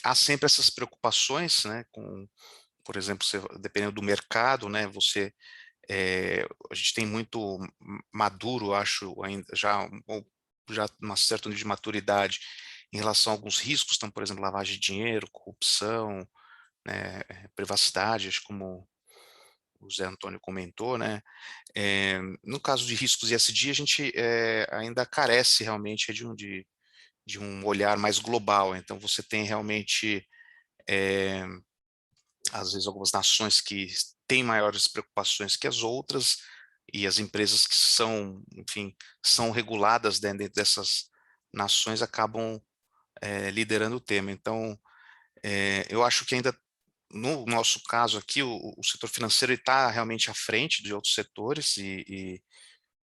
Speaker 4: há sempre essas preocupações, né, por exemplo, dependendo do mercado, né, a gente tem muito maduro, acho, ainda já um certo nível de maturidade em relação a alguns riscos, então, por exemplo, lavagem de dinheiro, corrupção, né, privacidade, acho como o Zé Antônio comentou, né, no caso de riscos ESG, a gente ainda carece realmente de um olhar mais global. Então, você tem realmente, às vezes, algumas nações que têm maiores preocupações que as outras, e as empresas que são, enfim, são reguladas, né, dentro dessas nações acabam liderando o tema. Então, eu acho que ainda, no nosso caso aqui, o setor financeiro está realmente à frente de outros setores, e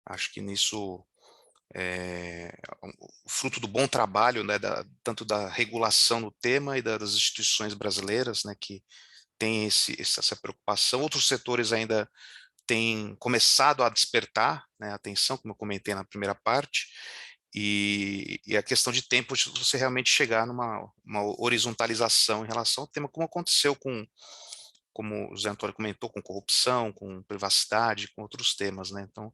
Speaker 4: acho que nisso o fruto do bom trabalho, né, tanto da regulação no tema e das instituições brasileiras, né, que têm essa preocupação. Outros setores ainda têm começado a despertar, né, a atenção, como eu comentei na primeira parte, e a questão de tempo de você realmente chegar numa uma horizontalização em relação ao tema, como aconteceu como o Zé Antônio comentou, com corrupção, com privacidade, com outros temas, né. Então,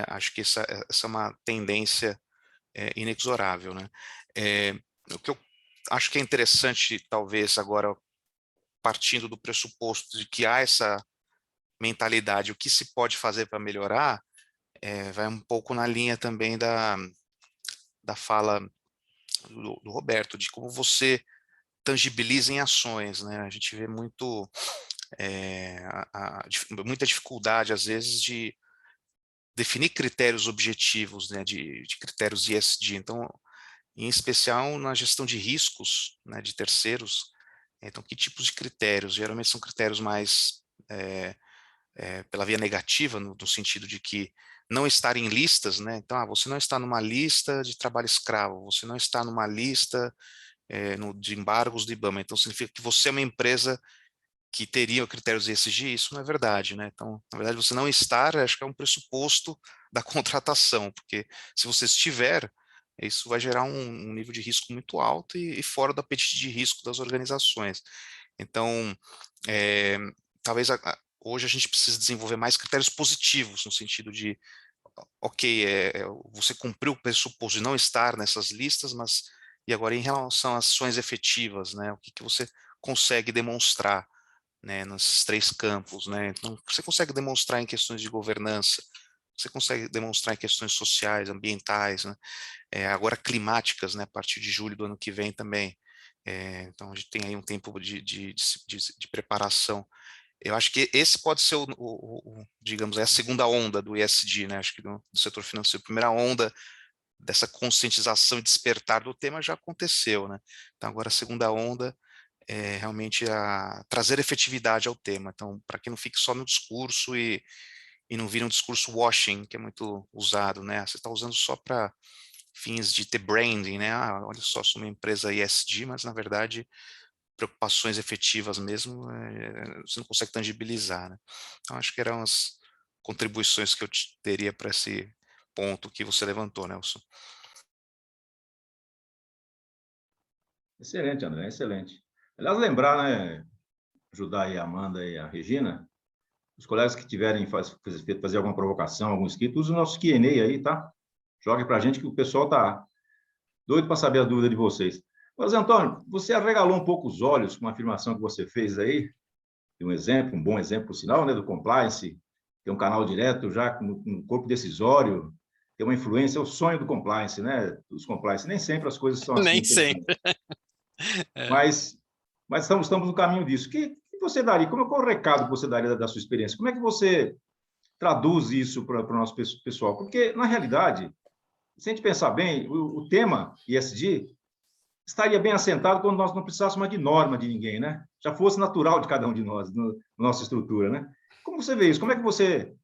Speaker 4: acho que essa é uma tendência inexorável, né. O que eu acho que é interessante, talvez agora, partindo do pressuposto de que há essa mentalidade, o que se pode fazer para melhorar, vai um pouco na linha também da fala do Roberto, de como você tangibiliza em ações, né. A gente vê muito, muita dificuldade, às vezes, de definir critérios objetivos, né, de critérios ESG. Então, em especial na gestão de riscos, né, de terceiros. Então, que tipos de critérios? Geralmente são critérios mais pela via negativa, no sentido de que não estar em listas, né? Então, você não está numa lista de trabalho escravo, você não está numa lista de embargos do IBAMA. Então, significa que você é uma empresa que teriam critérios ESG, isso não é verdade, né? Então, na verdade, você não estar, acho que é um pressuposto da contratação, porque se você estiver, isso vai gerar um nível de risco muito alto e fora do apetite de risco das organizações. Então, talvez hoje a gente precise desenvolver mais critérios positivos, no sentido de, ok, você cumpriu o pressuposto de não estar nessas listas, mas e agora em relação às ações efetivas, né? O que você consegue demonstrar, né, nesses 3 campos, né? Então, você consegue demonstrar em questões de governança, você consegue demonstrar em questões sociais, ambientais, né? Agora climáticas, né, a partir de julho do ano que vem também. Então, a gente tem aí um tempo de preparação. Eu acho que esse pode ser, digamos, a segunda onda do ESG, né? Acho que do setor financeiro. A primeira onda dessa conscientização e despertar do tema já aconteceu, né? Então, agora a segunda onda é realmente trazer efetividade ao tema. Então, para que não fique só no discurso e não vire um discurso washing, que é muito usado, né? Você está usando só para fins de ter branding, né? Olha só, sou uma empresa ESG, mas na verdade preocupações efetivas mesmo, você não consegue tangibilizar, né? Então, acho que eram as contribuições que eu teria para esse ponto que você levantou, Nelson.
Speaker 2: Excelente, André, excelente. Aliás, lembrar, né, ajudar aí a Amanda e a Regina, os colegas que tiverem fazer alguma provocação, algum escrito, use o nosso Q&A aí, tá? Jogue para a gente que o pessoal tá doido para saber a dúvida de vocês. Mas, Antônio, você arregalou um pouco os olhos com uma afirmação que você fez aí, de um exemplo, um bom exemplo, por sinal, né, do compliance, tem um canal direto já com um corpo decisório, tem uma influência, é o sonho do compliance, né, dos compliance. Nem sempre as coisas são assim,
Speaker 5: Nem sempre.
Speaker 2: mas estamos no caminho disso. O que você daria, qual é o recado que você daria da sua experiência? Como é que você traduz isso para o nosso pessoal? Porque, na realidade, se a gente pensar bem, o tema ESG estaria bem assentado quando nós não precisássemos de norma de ninguém, né? Já fosse natural de cada um de nós, na nossa estrutura, né? Como você vê isso? Como é que você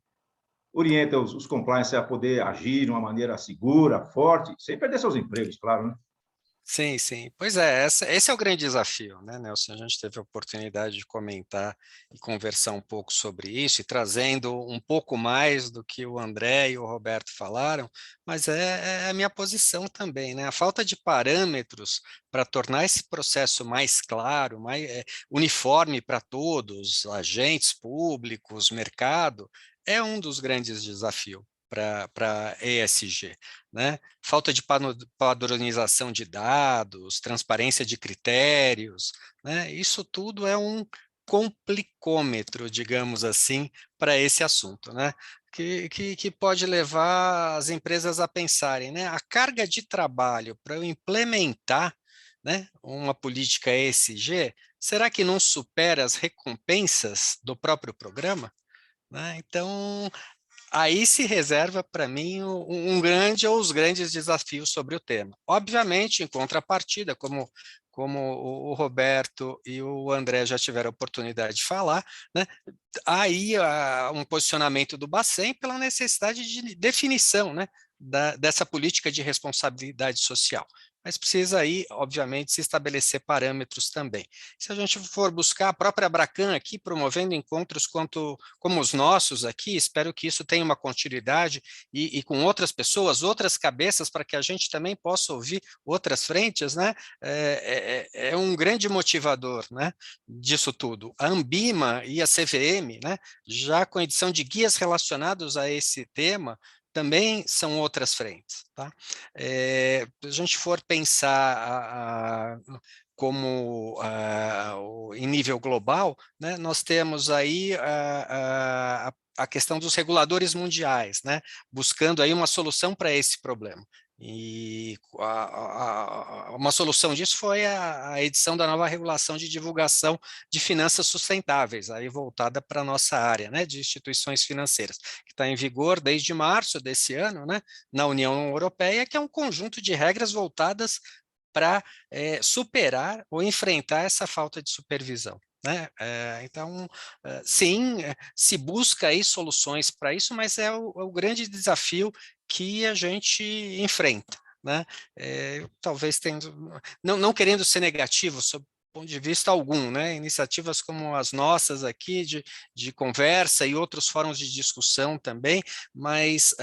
Speaker 2: orienta os compliance a poder agir de uma maneira segura, forte, sem perder seus empregos, claro, né?
Speaker 5: Sim, sim. Pois é, esse é o grande desafio, né, Nelson? A gente teve a oportunidade de comentar e conversar um pouco sobre isso, e trazendo um pouco mais do que o André e o Roberto falaram, mas é a minha posição também, né? A falta de parâmetros para tornar esse processo mais claro, mais uniforme para todos, agentes públicos, mercado, é um dos grandes desafios para ESG, né? Falta de padronização de dados, transparência de critérios, né? Isso tudo é um complicômetro, digamos assim, para esse assunto, né? Que pode levar as empresas a pensarem, né? A carga de trabalho para eu implementar, né, uma política ESG, será que não supera as recompensas do próprio programa? Né? Então, aí se reserva para mim um grande ou os grandes desafios sobre o tema. Obviamente, em contrapartida, como o Roberto e o André já tiveram a oportunidade de falar, né, aí um posicionamento do Bacen pela necessidade de definição, né, dessa política de responsabilidade social. Mas precisa aí, obviamente, se estabelecer parâmetros também. Se a gente for buscar a própria Abracan aqui, promovendo encontros como os nossos aqui, espero que isso tenha uma continuidade e com outras pessoas, outras cabeças, para que a gente também possa ouvir outras frentes, né? É um grande motivador, né, disso tudo. A Ambima e a CVM, né, já com edição de guias relacionados a esse tema, também são outras frentes. Tá? Se a gente for pensar como em nível global, né, nós temos aí a questão dos reguladores mundiais, né, buscando aí uma solução para esse problema. E uma solução disso foi a edição da nova regulação de divulgação de finanças sustentáveis, aí voltada para a nossa área, né, de instituições financeiras, que está em vigor desde março desse ano, né, na União Europeia, que é um conjunto de regras voltadas para superar ou enfrentar essa falta de supervisão. Né? Então, sim, se busca aí soluções para isso, mas é o grande desafio que a gente enfrenta. Né? Talvez tendo, não querendo ser negativo ponto de vista algum, né? Iniciativas como as nossas aqui, de conversa e outros fóruns de discussão também, mas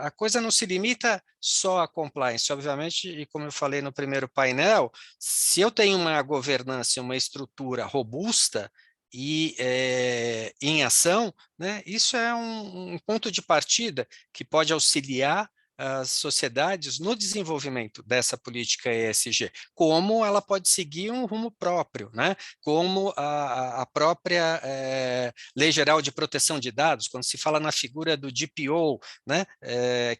Speaker 5: a coisa não se limita só à compliance, obviamente, e como eu falei no primeiro painel, se eu tenho uma governança, uma estrutura robusta, e em ação, né, isso é um ponto de partida que pode auxiliar as sociedades no desenvolvimento dessa política ESG, como ela pode seguir um rumo próprio, né? Como a própria Lei Geral de Proteção de Dados, quando se fala na figura do DPO, né?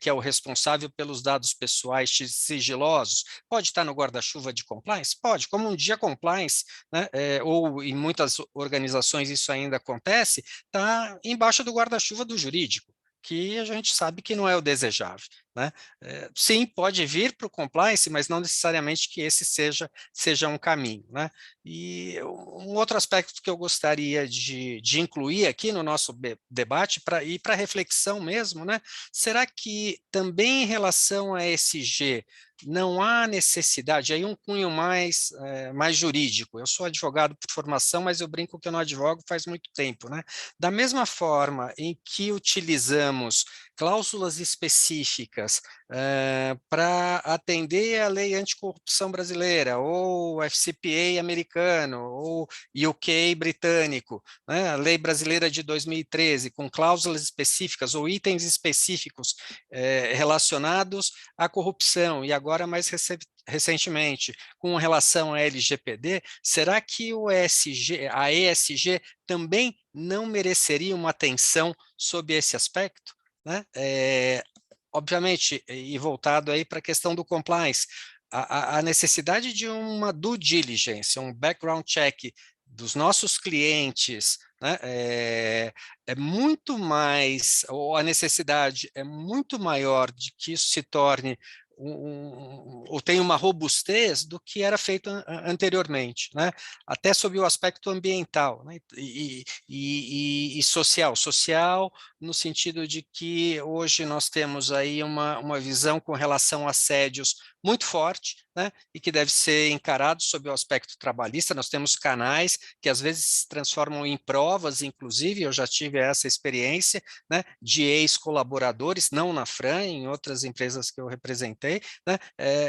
Speaker 5: Que é o responsável pelos dados pessoais sigilosos, pode estar no guarda-chuva de compliance? Pode, como um dia compliance, né? Ou em muitas organizações isso ainda acontece, está embaixo do guarda-chuva do jurídico, que a gente sabe que não é o desejável, né? Sim, pode vir para o compliance, mas não necessariamente que esse seja um caminho, né? E um outro aspecto que eu gostaria de incluir aqui no nosso debate, e para reflexão mesmo, né? Será que também em relação a ESG, não há necessidade, aí um cunho mais jurídico, eu sou advogado por formação, mas eu brinco que eu não advogo faz muito tempo, né? Da mesma forma em que utilizamos cláusulas específicas para atender a lei anticorrupção brasileira, ou FCPA americano, ou UK britânico, né? A lei brasileira de 2013, com cláusulas específicas ou itens específicos relacionados à corrupção, e agora mais recentemente, com relação à LGPD, será que a ESG também não mereceria uma atenção sob esse aspecto? Né? Obviamente, e voltado aí para a questão do compliance, a necessidade de uma due diligence, um background check dos nossos clientes, né, é muito mais, ou a necessidade é muito maior de que isso se torne ou tenha uma robustez do que era feito anteriormente, né? Até sob o aspecto ambiental, né? e social. Social no sentido de que hoje nós temos aí uma visão com relação a assédios muito forte, né? E que deve ser encarado sob o aspecto trabalhista. Nós temos canais que às vezes se transformam em provas, inclusive, eu já tive essa experiência, né? De ex-colaboradores, não na Fran, em outras empresas que eu representei, né,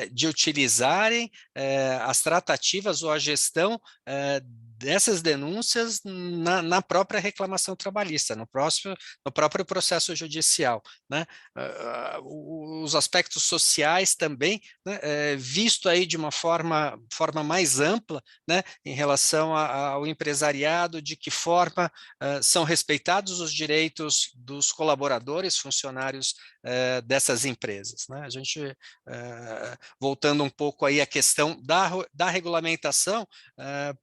Speaker 5: de utilizarem as tratativas ou a gestão dessas denúncias na própria reclamação trabalhista, no próprio processo judicial, né? Os aspectos sociais também, né, visto aí de uma forma mais ampla, né, em relação ao empresariado, de que forma são respeitados os direitos dos colaboradores, funcionários dessas empresas, né? A gente, voltando um pouco aí à questão da regulamentação,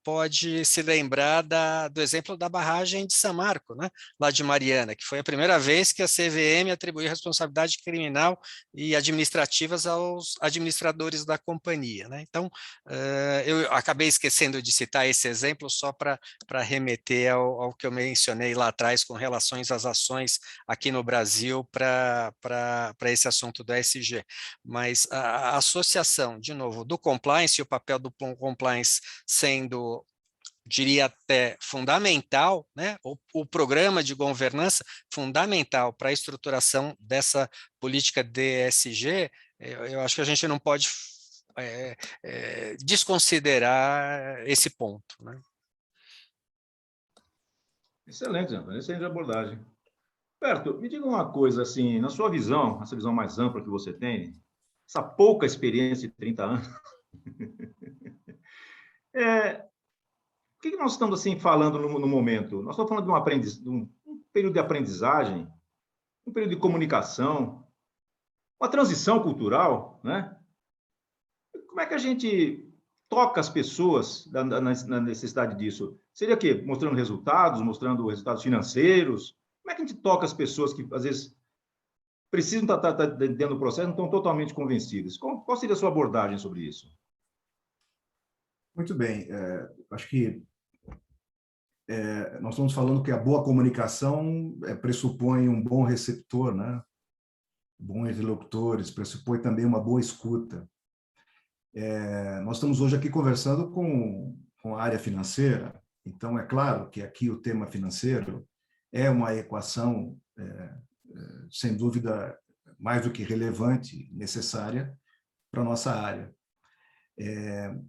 Speaker 5: pode se lembrar do exemplo da barragem de São Marco, né, lá de Mariana, que foi a primeira vez que a CVM atribuiu responsabilidade criminal e administrativas aos administradores da companhia, né? Então, eu acabei esquecendo de citar esse exemplo só para remeter ao que eu mencionei lá atrás com relação às ações aqui no Brasil para esse assunto do ESG. Mas a associação, de novo, do compliance e o papel do compliance sendo, diria até, fundamental, né? O programa de governança fundamental para a estruturação dessa política de ESG, eu acho que a gente não pode desconsiderar esse ponto, né?
Speaker 2: Excelente, Antônio, excelente abordagem. Roberto, me diga uma coisa, assim, na sua visão, essa visão mais ampla que você tem, essa pouca experiência de 30 anos, o que nós estamos assim falando no momento? Nós estamos falando de um período de aprendizagem, um período de comunicação, uma transição cultural, né? Como é que a gente toca as pessoas na necessidade disso? Seria o quê? Mostrando resultados financeiros? Como é que a gente toca as pessoas que, às vezes, precisam estar dentro do processo e não estão totalmente convencidas? Qual seria a sua abordagem sobre isso?
Speaker 3: Muito bem. Acho que nós estamos falando que a boa comunicação pressupõe um bom receptor, né? Bons interlocutores, pressupõe também uma boa escuta. Nós estamos hoje aqui conversando com com a área financeira. Então, é claro que aqui o tema financeiro é uma equação, sem dúvida, mais do que relevante, necessária para a nossa área.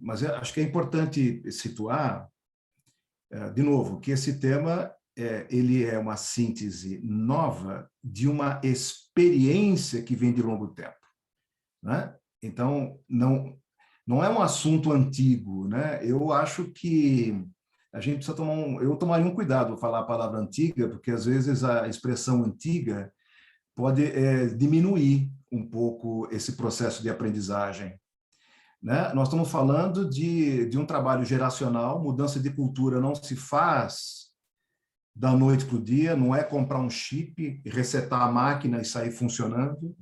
Speaker 3: Mas eu acho que é importante situar, de novo, que esse tema ele é uma síntese nova de uma experiência que vem de longo tempo, né? Então, não é um assunto antigo, né? Eu acho que a gente precisa eu tomaria um cuidado ao falar a palavra antiga, porque às vezes a expressão antiga pode diminuir um pouco esse processo de aprendizagem, né? Nós estamos falando de um trabalho geracional. Mudança de cultura não se faz da noite para o dia, não é comprar um chip, resetar a máquina e sair funcionando,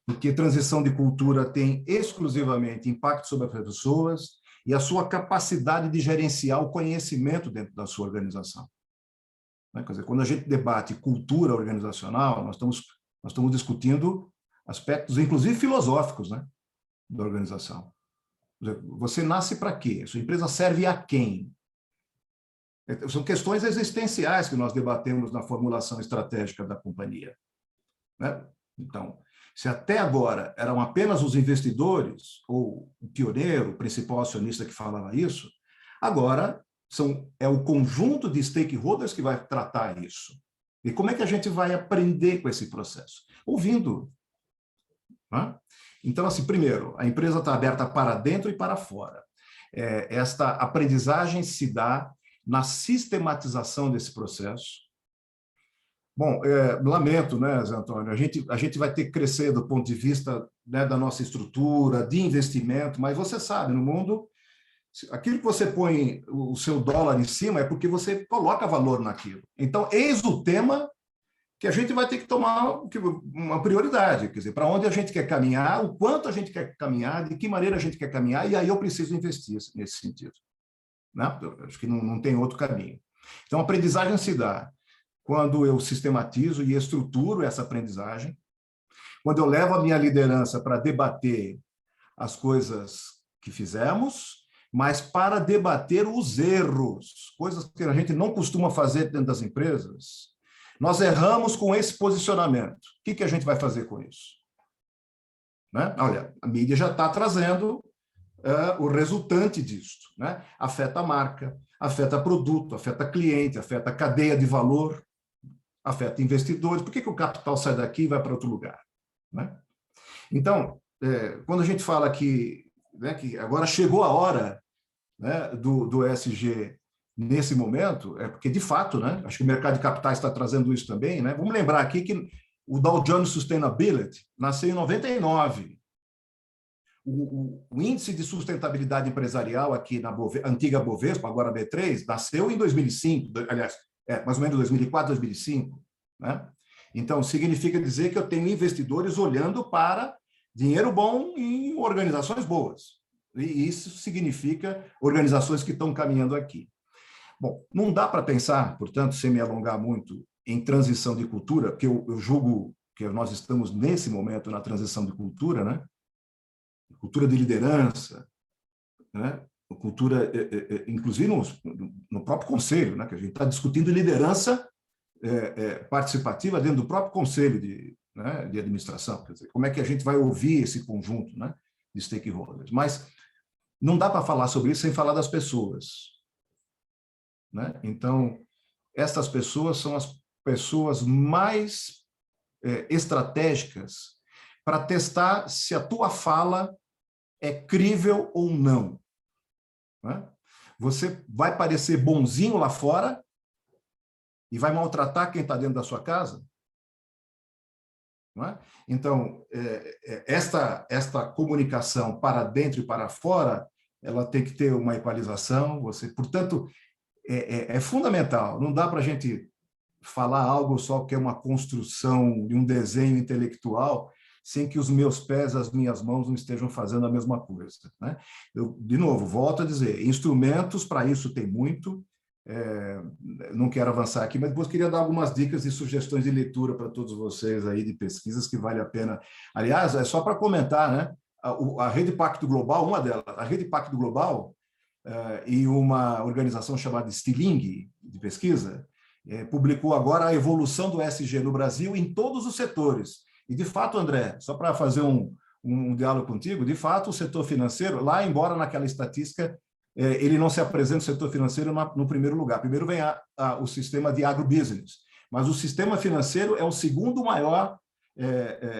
Speaker 3: porque transição de cultura tem exclusivamente impacto sobre as pessoas e a sua capacidade de gerenciar o conhecimento dentro da sua organização. Quer dizer, quando a gente debate cultura organizacional, nós estamos discutindo aspectos, inclusive filosóficos, né, da organização. Você nasce para quê? Sua empresa serve a quem? São questões existenciais que nós debatemos na formulação estratégica da companhia, né? Então, se até agora eram apenas os investidores, ou o pioneiro, o principal acionista que falava isso, agora é o conjunto de stakeholders que vai tratar isso. E como é que a gente vai aprender com esse processo? Ouvindo. Né? Então, assim, primeiro, a empresa está aberta para dentro e para fora. Esta aprendizagem se dá na sistematização desse processo. Bom, lamento, né, Zé Antônio, a gente vai ter que crescer do ponto de vista, né, da nossa estrutura, de investimento, mas você sabe, no mundo, aquilo que você põe o seu dólar em cima é porque você coloca valor naquilo. Então, eis o tema que a gente vai ter que tomar uma prioridade, quer dizer, para onde a gente quer caminhar, o quanto a gente quer caminhar, de que maneira a gente quer caminhar, e aí eu preciso investir nesse sentido. Né? Acho que não tem outro caminho. Então, a aprendizagem se dá quando eu sistematizo e estruturo essa aprendizagem, quando eu levo a minha liderança para debater as coisas que fizemos, mas para debater os erros, coisas que a gente não costuma fazer dentro das empresas. Nós erramos com esse posicionamento. O que a gente vai fazer com isso? Né? Olha, a mídia já está trazendo o resultante disso. Né? Afeta a marca, afeta produto, afeta cliente, afeta a cadeia de valor, afeta investidores. Por que o capital sai daqui e vai para outro lugar? Né? Então, quando a gente fala que agora chegou a hora, né, do ESG nesse momento, é porque, de fato, né, acho que o mercado de capitais está trazendo isso também. Né? Vamos lembrar aqui que o Dow Jones Sustainability nasceu em 99. O índice de sustentabilidade empresarial aqui na antiga Bovespa, agora B3, nasceu em 2005, aliás, mais ou menos 2004, 2005. Né? Então, significa dizer que eu tenho investidores olhando para dinheiro bom em organizações boas. E isso significa organizações que estão caminhando aqui. Bom, não dá para pensar, portanto, sem me alongar muito, em transição de cultura, porque eu julgo que nós estamos nesse momento na transição de cultura, né? Cultura de liderança, né? Cultura, inclusive no próprio conselho, né? Que a gente está discutindo liderança participativa dentro do próprio conselho de administração. Quer dizer, como é que a gente vai ouvir esse conjunto, né, de stakeholders? Mas não dá para falar sobre isso sem falar das pessoas. Né? Então, essas pessoas são as pessoas mais estratégicas para testar se a tua fala é crível ou não. Né? Você vai parecer bonzinho lá fora e vai maltratar quem está dentro da sua casa? Não é? Então, esta comunicação para dentro e para fora, ela tem que ter uma equalização. Portanto, é fundamental. Não dá para a gente falar algo só que é uma construção de um desenho intelectual sem que os meus pés, as minhas mãos não estejam fazendo a mesma coisa. Né? Eu, de novo, volto a dizer, instrumentos para isso tem muito. Não quero avançar aqui, mas depois queria dar algumas dicas e sugestões de leitura para todos vocês aí, de pesquisas que vale a pena. Aliás, é só para comentar, né? A Rede Pacto Global, uma delas, a Rede Pacto Global, e uma organização chamada Stiling, de pesquisa, publicou agora a evolução do ESG no Brasil em todos os setores. E, de fato, André, só para fazer um diálogo contigo, de fato, o setor financeiro, lá, embora naquela estatística, ele não se apresenta o setor financeiro no primeiro lugar. Primeiro vem o sistema de agrobusiness, mas o sistema financeiro é o segundo maior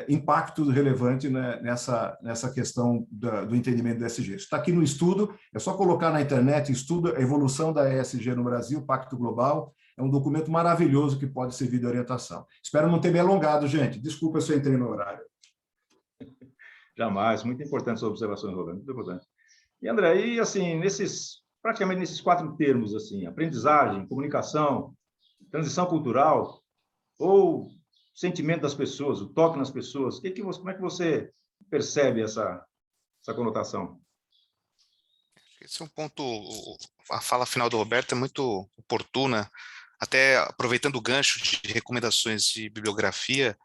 Speaker 3: impacto relevante, né, nessa questão do entendimento do ESG. Está aqui no estudo, é só colocar na internet, estudo a evolução da ESG no Brasil, Pacto Global, é um documento maravilhoso que pode servir de orientação. Espero não ter me alongado, gente. Desculpa se eu entrei no horário.
Speaker 2: Jamais, muito importante suas observações, Roberto, muito importante. E, André, e assim, praticamente nesses 4 termos, assim, aprendizagem, comunicação, transição cultural, ou sentimento das pessoas, o toque nas pessoas, como é que você percebe essa conotação?
Speaker 4: Esse é um ponto, a fala final do Roberto é muito oportuna, até aproveitando o gancho de recomendações de bibliografia,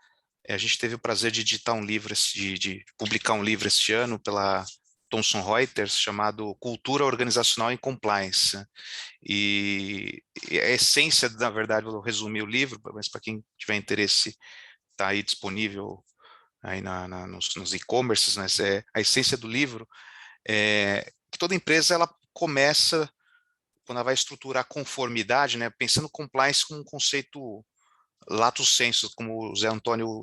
Speaker 4: a gente teve o prazer de editar um livro, de publicar um livro este ano pela Thomson Reuters, chamado Cultura Organizacional e Compliance. E a essência, na verdade, vou resumir o livro, mas para quem tiver interesse, está aí disponível aí nos e-commerces, mas a essência do livro é que toda empresa ela começa, quando ela vai estruturar conformidade, né, pensando compliance como um conceito lato sensu, como o Zé Antônio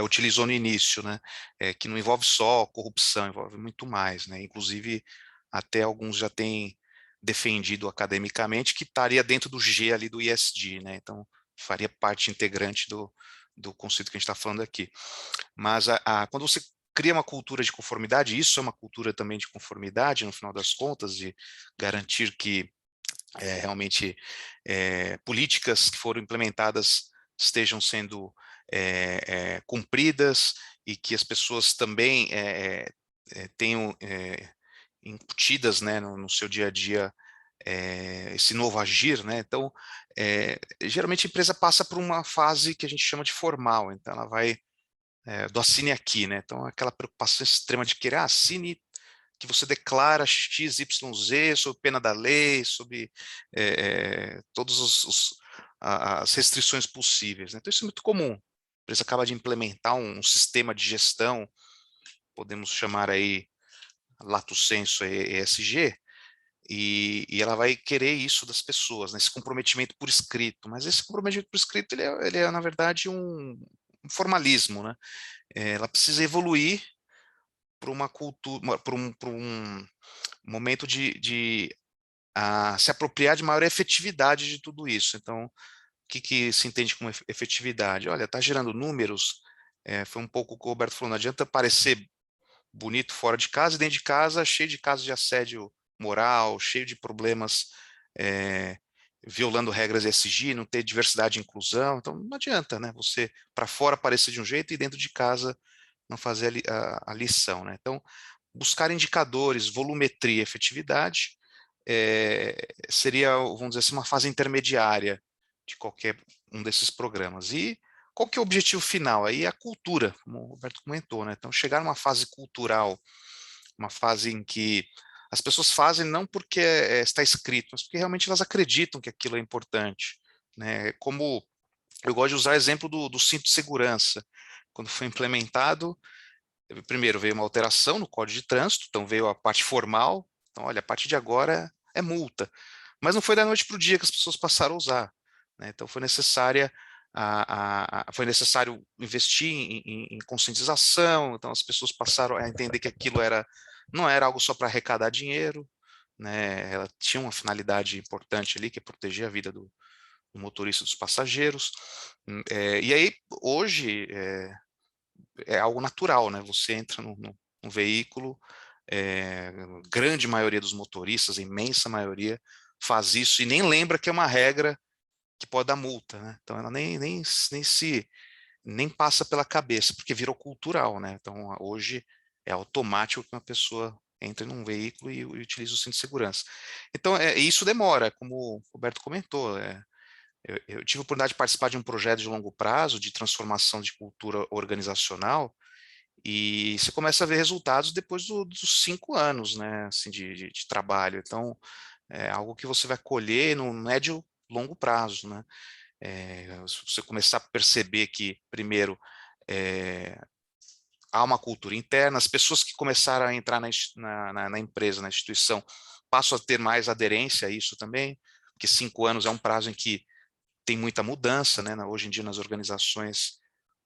Speaker 4: utilizou no início, né, que não envolve só corrupção, envolve muito mais, né, inclusive até alguns já têm defendido academicamente que estaria dentro do G ali do ISD, né, então faria parte integrante do conceito que a gente está falando aqui. Mas quando você cria uma cultura de conformidade, isso é uma cultura também de conformidade, no final das contas, de garantir que realmente políticas que foram implementadas estejam sendo cumpridas e que as pessoas também tenham incutidas, né, no seu dia a dia esse novo agir, né? Então, geralmente a empresa passa por uma fase que a gente chama de formal, então ela vai do assine aqui, né? Então, aquela preocupação extrema de querer, assine que você declara X, Y, Z, sob pena da lei, sob todas as restrições possíveis, né? Então, isso é muito comum. A empresa acaba de implementar um sistema de gestão, podemos chamar aí lato sensu ESG, e ela vai querer isso das pessoas, né? Esse comprometimento por escrito, mas esse comprometimento por escrito, ele é na verdade, um formalismo, né? Ela precisa evoluir para uma cultura, para um momento de se apropriar de maior efetividade de tudo isso. Então, o que se entende como efetividade? Olha, está gerando números, foi um pouco o que o Roberto falou, não adianta parecer bonito fora de casa e dentro de casa, cheio de casos de assédio moral, cheio de problemas violando regras ESG, não ter diversidade e inclusão, então não adianta, né? Você para fora parecer de um jeito e dentro de casa não fazer a lição, né? Então, buscar indicadores, volumetria, efetividade, seria, vamos dizer assim, uma fase intermediária de qualquer um desses programas. E qual que é o objetivo final? Aí é a cultura, como o Roberto comentou, né? Então, chegar numa fase cultural, uma fase em que as pessoas fazem não porque está escrito, mas porque realmente elas acreditam que aquilo é importante, né? Como eu gosto de usar o exemplo do cinto de segurança. Quando foi implementado, primeiro veio uma alteração no Código de Trânsito, então veio a parte formal, então olha, a partir de agora é multa. Mas não foi da noite para o dia que as pessoas passaram a usar, né? Então foi necessário investir em conscientização, então as pessoas passaram a entender que aquilo não era algo só para arrecadar dinheiro, né? Ela tinha uma finalidade importante ali, que é proteger a vida do motorista, dos passageiros. E aí, hoje, é algo natural, né? Você entra num veículo, grande maioria dos motoristas, a imensa maioria, faz isso e nem lembra que é uma regra que pode dar multa, né? Então ela nem passa pela cabeça, porque virou cultural, né? Então hoje é automático que uma pessoa entre num veículo e utilize o cinto de segurança. Então isso demora, como o Roberto comentou, eu tive a oportunidade de participar de um projeto de longo prazo de transformação de cultura organizacional E você começa a ver resultados depois dos 5 anos, né, assim, de trabalho. Então, é algo que você vai colher no médio longo prazo, né? Se você começar a perceber que, primeiro, há uma cultura interna, as pessoas que começaram a entrar na empresa, na instituição, passam a ter mais aderência a isso também, porque 5 anos é um prazo em que tem muita mudança, né? Hoje em dia, nas organizações,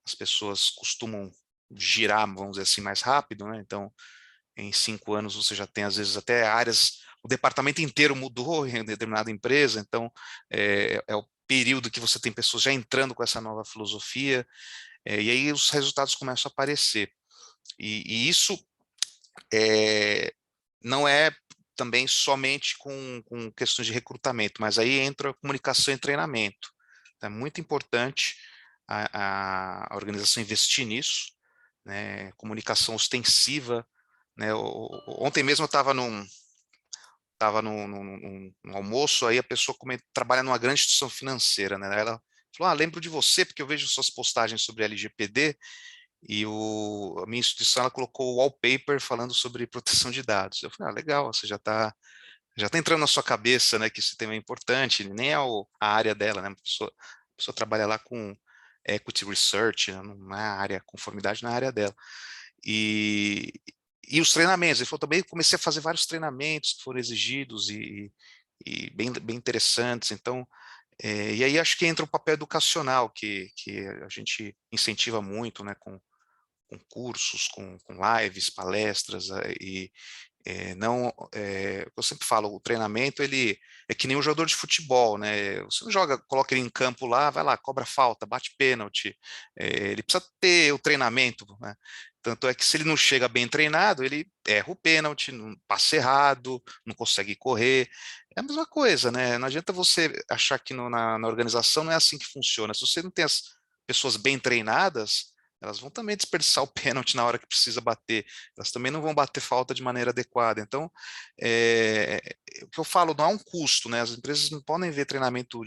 Speaker 4: as pessoas costumam girar, vamos dizer assim, mais rápido, né? Então, em 5 anos você já tem, às vezes, até áreas, o departamento inteiro mudou em determinada empresa, então é o período que você tem pessoas já entrando com essa nova filosofia, e aí os resultados começam a aparecer. E isso não é também somente com questões de recrutamento, mas aí entra a comunicação e treinamento. Então, é muito importante a organização investir nisso, né? Comunicação ostensiva, né? Ontem mesmo eu estava num almoço, aí a pessoa trabalha numa grande instituição financeira, né? Ela falou, lembro de você, porque eu vejo suas postagens sobre LGPD, e a minha instituição ela colocou o wallpaper falando sobre proteção de dados. Eu falei, legal, você já está entrando na sua cabeça, né, que esse tema é importante, nem é a área dela, né? A pessoa trabalha lá com equity research, né, não é a área, conformidade na área dela. E os treinamentos, ele falou, também comecei a fazer vários treinamentos que foram exigidos e bem interessantes. Então, e aí acho que entra o papel educacional, que a gente incentiva muito, né, com cursos, com lives, palestras, não, eu sempre falo, o treinamento ele é que nem um jogador de futebol, né? Você não coloca ele em campo lá, vai lá, cobra falta, bate pênalti, ele precisa ter o treinamento, né? Tanto é que se ele não chega bem treinado, ele erra o pênalti, passa errado, não consegue correr. É a mesma coisa, né? Não adianta você achar que na organização não é assim que funciona. Se você não tem as pessoas bem treinadas, elas vão também desperdiçar o pênalti na hora que precisa bater, elas também não vão bater falta de maneira adequada. Então, o que eu falo não é um custo, né? As empresas não podem ver treinamento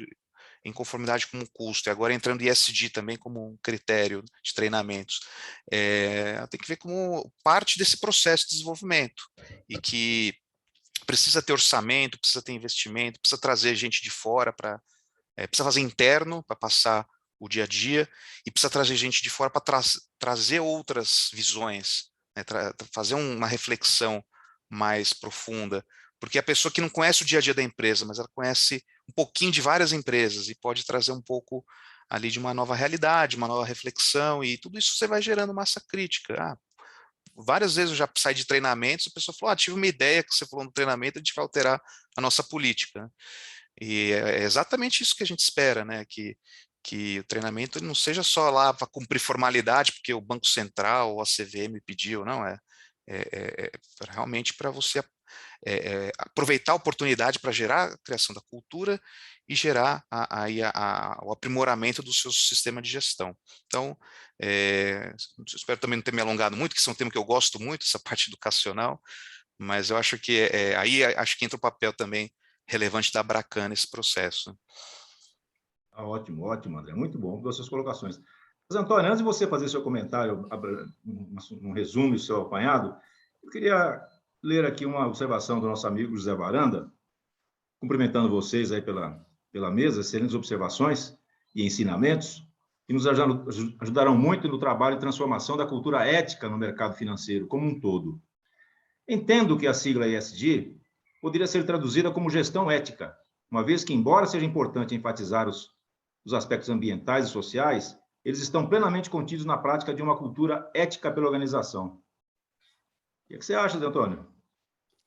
Speaker 4: em conformidade como um custo, e agora entrando ESG também como um critério de treinamentos. Tem que ver como parte desse processo de desenvolvimento, e que precisa ter orçamento, precisa ter investimento, precisa trazer gente de fora precisa fazer interno para passar o dia a dia, e precisa trazer gente de fora para trazer outras visões, né, fazer uma reflexão mais profunda, porque a pessoa que não conhece o dia a dia da empresa, mas ela conhece um pouquinho de várias empresas e pode trazer um pouco ali de uma nova realidade, uma nova reflexão, e tudo isso você vai gerando massa crítica. Várias vezes eu já saí de treinamentos, a pessoa falou, tive uma ideia que você falou no treinamento, a gente vai alterar a nossa política. E é exatamente isso que a gente espera, né? Que o treinamento ele não seja só lá para cumprir formalidade, porque o Banco Central ou a CVM pediu, não, realmente para você aproveitar a oportunidade para gerar a criação da cultura e gerar o aprimoramento do seu sistema de gestão. Então, espero também não ter me alongado muito, que isso é um tema que eu gosto muito, essa parte educacional, mas eu acho que aí acho que entra o papel também relevante da Abracan nesse processo.
Speaker 2: Ótimo, ótimo, André. Muito bom das suas colocações. Mas, Antônio, antes de você fazer seu comentário, um resumo e seu apanhado, eu queria ler aqui uma observação do nosso amigo José Varanda, cumprimentando vocês aí pela mesa, excelentes observações e ensinamentos, que nos ajudarão muito no trabalho de transformação da cultura ética no mercado financeiro como um todo. Entendo que a sigla ESG poderia ser traduzida como gestão ética, uma vez que, embora seja importante enfatizar os aspectos ambientais e sociais, eles estão plenamente contidos na prática de uma cultura ética pela organização. O que você acha, Antônio?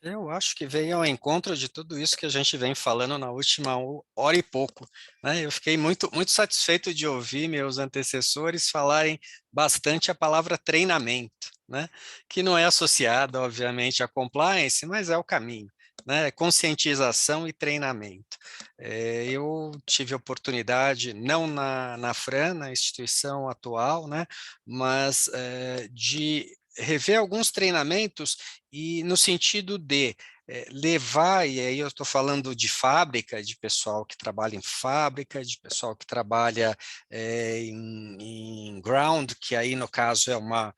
Speaker 5: Eu acho que veio ao encontro de tudo isso que a gente vem falando na última hora e pouco, né? Eu fiquei muito satisfeito de ouvir meus antecessores falarem bastante a palavra treinamento, né? Que não é associada, obviamente, à compliance, mas é o caminho, né? Conscientização e treinamento. Eu tive a oportunidade, não na Fran, na instituição atual, né? Mas de rever alguns treinamentos e no sentido de levar, e aí eu estou falando de fábrica, de pessoal que trabalha em fábrica, de pessoal que trabalha em ground, que aí no caso é uma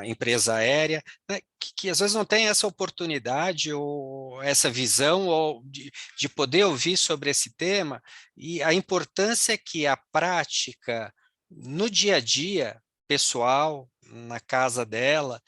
Speaker 5: empresa aérea, né, que às vezes não tem essa oportunidade ou essa visão ou de poder ouvir sobre esse tema, e a importância que a prática no dia a dia, pessoal, na casa dela,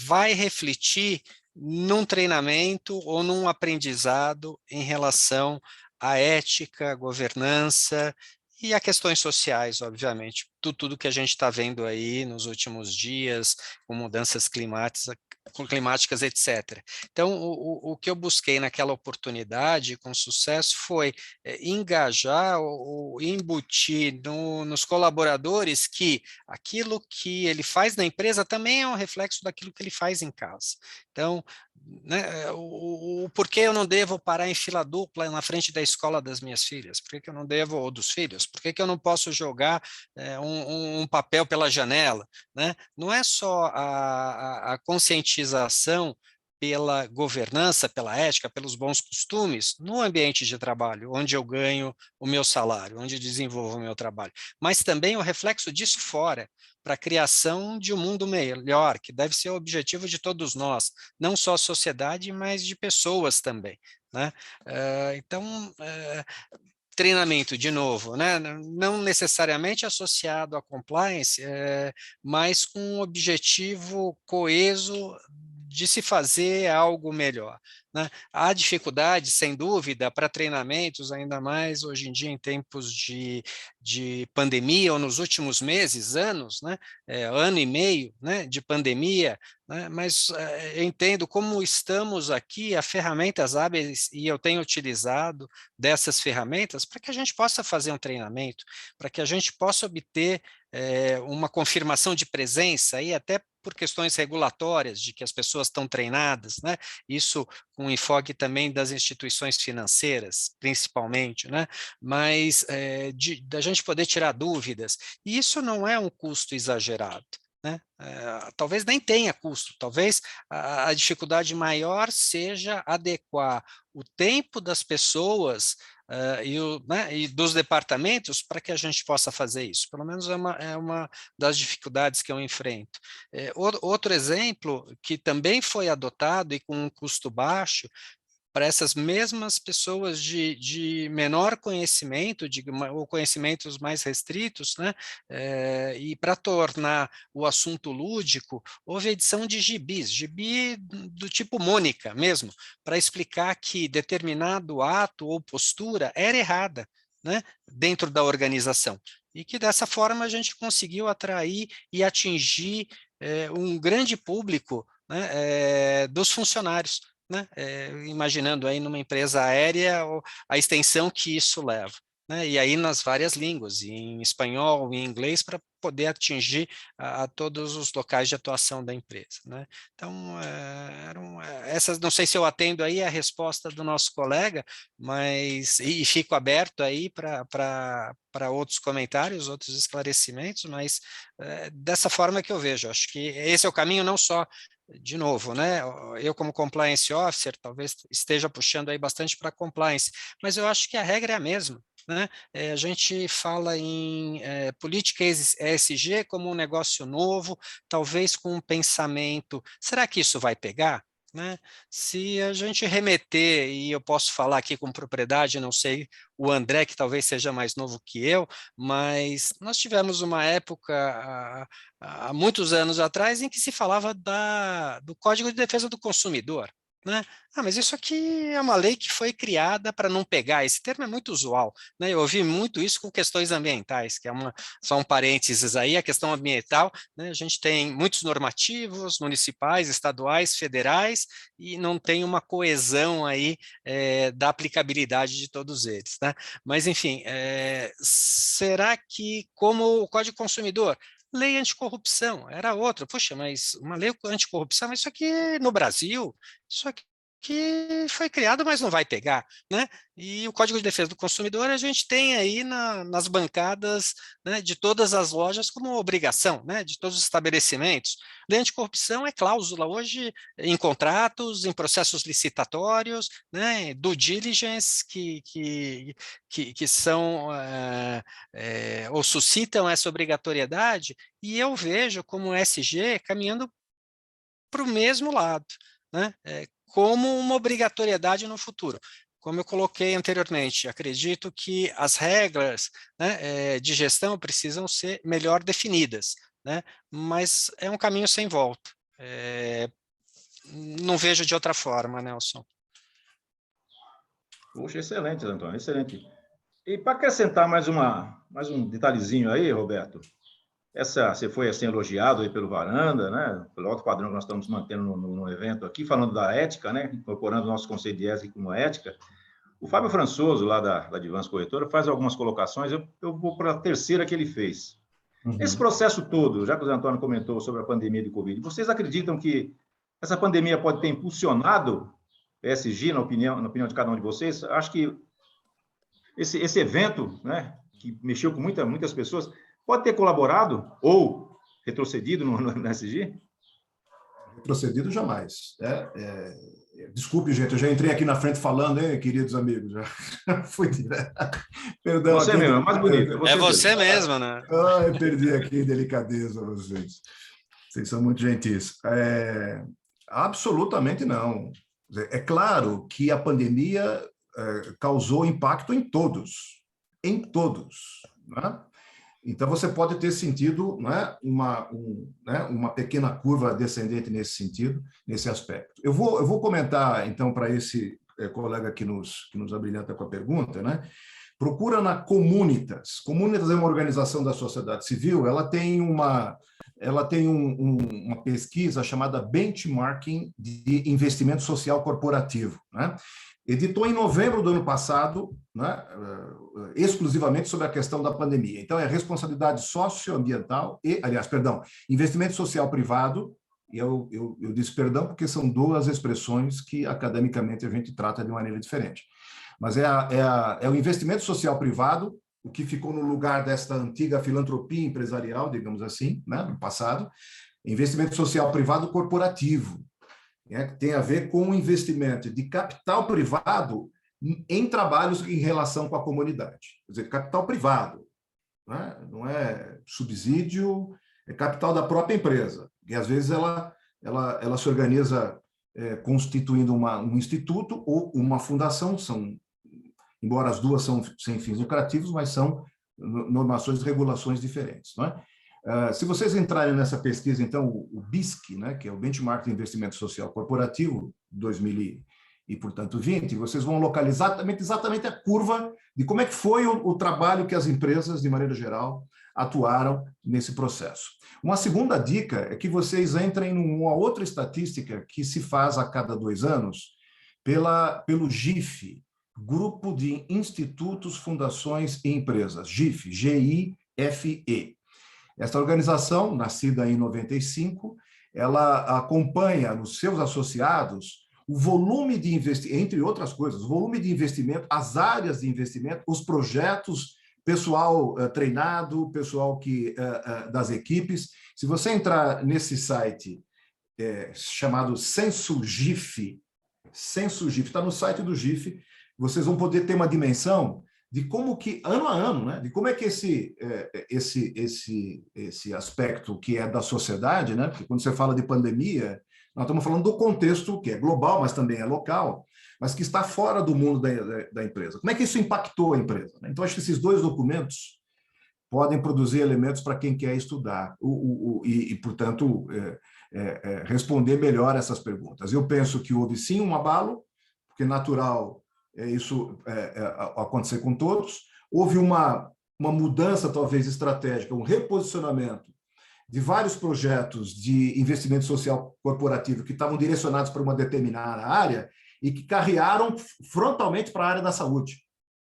Speaker 5: vai refletir num treinamento ou num aprendizado em relação à ética, governança e a questões sociais, obviamente. Tudo que a gente está vendo aí nos últimos dias, com mudanças climáticas, etc. Então, o que eu busquei naquela oportunidade, com sucesso, foi engajar ou embutir nos colaboradores que aquilo que ele faz na empresa também é um reflexo daquilo que ele faz em casa. Então, né, o porquê eu não devo parar em fila dupla na frente da escola das minhas filhas? Por que eu não devo, ou dos filhos? Por que eu não posso jogar um papel pela janela? Né? Não é só a conscientização pela governança, pela ética, pelos bons costumes no ambiente de trabalho, onde eu ganho o meu salário, onde desenvolvo o meu trabalho, mas também o reflexo disso fora, para a criação de um mundo melhor, que deve ser o objetivo de todos nós, não só a sociedade, mas de pessoas também. Né? Então, treinamento, de novo, né? Não necessariamente associado à compliance, mas com um objetivo coeso de se fazer algo melhor. Né? Há dificuldade, sem dúvida, para treinamentos, ainda mais hoje em dia em tempos de pandemia, ou nos últimos meses, anos, né? Ano e meio, né? De pandemia, né? Mas eu entendo como estamos aqui, há ferramentas hábeis, e eu tenho utilizado dessas ferramentas para que a gente possa fazer um treinamento, para que a gente possa obter uma confirmação de presença, e até por questões regulatórias, de que as pessoas estão treinadas, né? Isso com enfoque também das instituições financeiras, principalmente, né? Mas da gente poder tirar dúvidas, e isso não é um custo exagerado. Né? Talvez nem tenha custo, talvez a dificuldade maior seja adequar o tempo das pessoas e dos departamentos para que a gente possa fazer isso. Pelo menos é uma das dificuldades que eu enfrento. Outro exemplo que também foi adotado e com um custo baixo, para essas mesmas pessoas de menor conhecimento, ou conhecimentos mais restritos, né? E para tornar o assunto lúdico, houve edição de gibi do tipo Mônica mesmo, para explicar que determinado ato ou postura era errada, né? Dentro da organização. E que dessa forma a gente conseguiu atrair e atingir um grande público, né, dos funcionários. Né? Imaginando aí numa empresa aérea a extensão que isso leva. Né? E aí nas várias línguas, em espanhol, em inglês, para poder atingir a todos os locais de atuação da empresa. Né? Então, essas, não sei se eu atendo aí a resposta do nosso colega, mas, e fico aberto aí para outros comentários, outros esclarecimentos, mas dessa forma que eu vejo. Acho que esse é o caminho, não só de novo, né? Eu como compliance officer talvez esteja puxando aí bastante para compliance, mas eu acho que a regra é a mesma. Né? A gente fala em política ESG como um negócio novo, talvez com um pensamento, será que isso vai pegar? Né? Se a gente remeter, e eu posso falar aqui com propriedade, não sei, o André, que talvez seja mais novo que eu, mas nós tivemos uma época, há muitos anos atrás, em que se falava do Código de Defesa do Consumidor. Né? Mas isso aqui é uma lei que foi criada para não pegar, esse termo é muito usual, né? Eu ouvi muito isso com questões ambientais, que é só um parênteses aí, a questão ambiental, né? A gente tem muitos normativos municipais, estaduais, federais, e não tem uma coesão aí da aplicabilidade de todos eles. Né? Mas, enfim, será que, como o Código Consumidor, lei anticorrupção, era outra. Poxa, mas uma lei anticorrupção, mas isso aqui no Brasil, isso aqui que foi criado, mas não vai pegar, né? E o Código de Defesa do Consumidor a gente tem aí nas bancadas, né, de todas as lojas como obrigação, né, de todos os estabelecimentos. Lei anticorrupção é cláusula hoje em contratos, em processos licitatórios, né, due diligence, que são ou suscitam essa obrigatoriedade, e eu vejo como o ESG caminhando para o mesmo lado, né? Como uma obrigatoriedade no futuro. Como eu coloquei anteriormente, acredito que as regras, né, de gestão precisam ser melhor definidas, né? Mas é um caminho sem volta. Não vejo de outra forma, Nelson.
Speaker 2: Puxa, excelente, Antônio, excelente. E para acrescentar mais um detalhezinho aí, Roberto, você foi assim elogiado aí pelo Varanda, né? Pelo alto padrão que nós estamos mantendo no evento aqui, falando da ética, né? Incorporando o nosso conceito de ética como ética. O Fábio Françoso, lá da Advance Corretora, faz algumas colocações, eu vou para a terceira que ele fez. Esse processo todo, já que o Zé Antônio comentou sobre a pandemia de Covid, vocês acreditam que essa pandemia pode ter impulsionado o ESG, na opinião de cada um de vocês? Acho que esse evento, né, que mexeu com muitas pessoas, pode ter colaborado ou retrocedido no ESG?
Speaker 3: Retrocedido jamais. Desculpe, gente, eu já entrei aqui na frente falando, hein, queridos amigos? Já fui direto. Perdão.
Speaker 2: Você mesmo, é mais bonito.
Speaker 5: É você mesmo, né?
Speaker 3: Eu perdi aqui delicadeza, vocês. Vocês são muito gentis. Absolutamente não. É claro que a pandemia causou impacto em todos. Né? Então, você pode ter sentido, né, uma pequena curva descendente nesse sentido, nesse aspecto. Eu vou comentar, então, para esse colega que nos abrilhanta com a pergunta, né? Procura na Comunitas. Comunitas é uma organização da sociedade civil, ela tem uma pesquisa chamada Benchmarking de Investimento Social Corporativo, né? Editou em novembro do ano passado, né, exclusivamente sobre a questão da pandemia. Então, é responsabilidade socioambiental investimento social privado, e eu disse perdão porque são duas expressões que academicamente a gente trata de maneira diferente. Mas é o investimento social privado, o que ficou no lugar desta antiga filantropia empresarial, digamos assim, né, no passado, investimento social privado corporativo, que tem a ver com o investimento de capital privado em trabalhos em relação com a comunidade. Quer dizer, capital privado, né? Não é subsídio, é capital da própria empresa. E, às vezes, ela se organiza constituindo um instituto ou uma fundação, embora as duas são sem fins lucrativos, mas são normações e regulações diferentes, não é? Se vocês entrarem nessa pesquisa, então, o BISC, né, que é o Benchmark de Investimento Social Corporativo, 2020, vocês vão localizar exatamente a curva de como é que foi o trabalho que as empresas, de maneira geral, atuaram nesse processo. Uma segunda dica é que vocês entrem numa outra estatística que se faz a cada 2 anos pelo GIFE, Grupo de Institutos, Fundações e Empresas, GIFE, G-I-F-E. Esta organização, nascida em 95, ela acompanha nos seus associados o volume de investimento, entre outras coisas, o volume de investimento, as áreas de investimento, os projetos, pessoal treinado, pessoal das equipes. Se você entrar nesse site chamado CensoGIF, está no site do GIF, vocês vão poder ter uma dimensão de como que, ano a ano, né, de como é que esse aspecto que é da sociedade, né, porque quando você fala de pandemia, nós estamos falando do contexto que é global, mas também é local, mas que está fora do mundo da empresa. Como é que isso impactou a empresa? Então, acho que esses 2 documentos podem produzir elementos para quem quer estudar e portanto, responder melhor essas perguntas. Eu penso que houve, sim, um abalo, porque é natural isso acontecer com todos. Houve uma mudança, talvez, estratégica, um reposicionamento de vários projetos de investimento social corporativo que estavam direcionados para uma determinada área e que carrearam frontalmente para a área da saúde.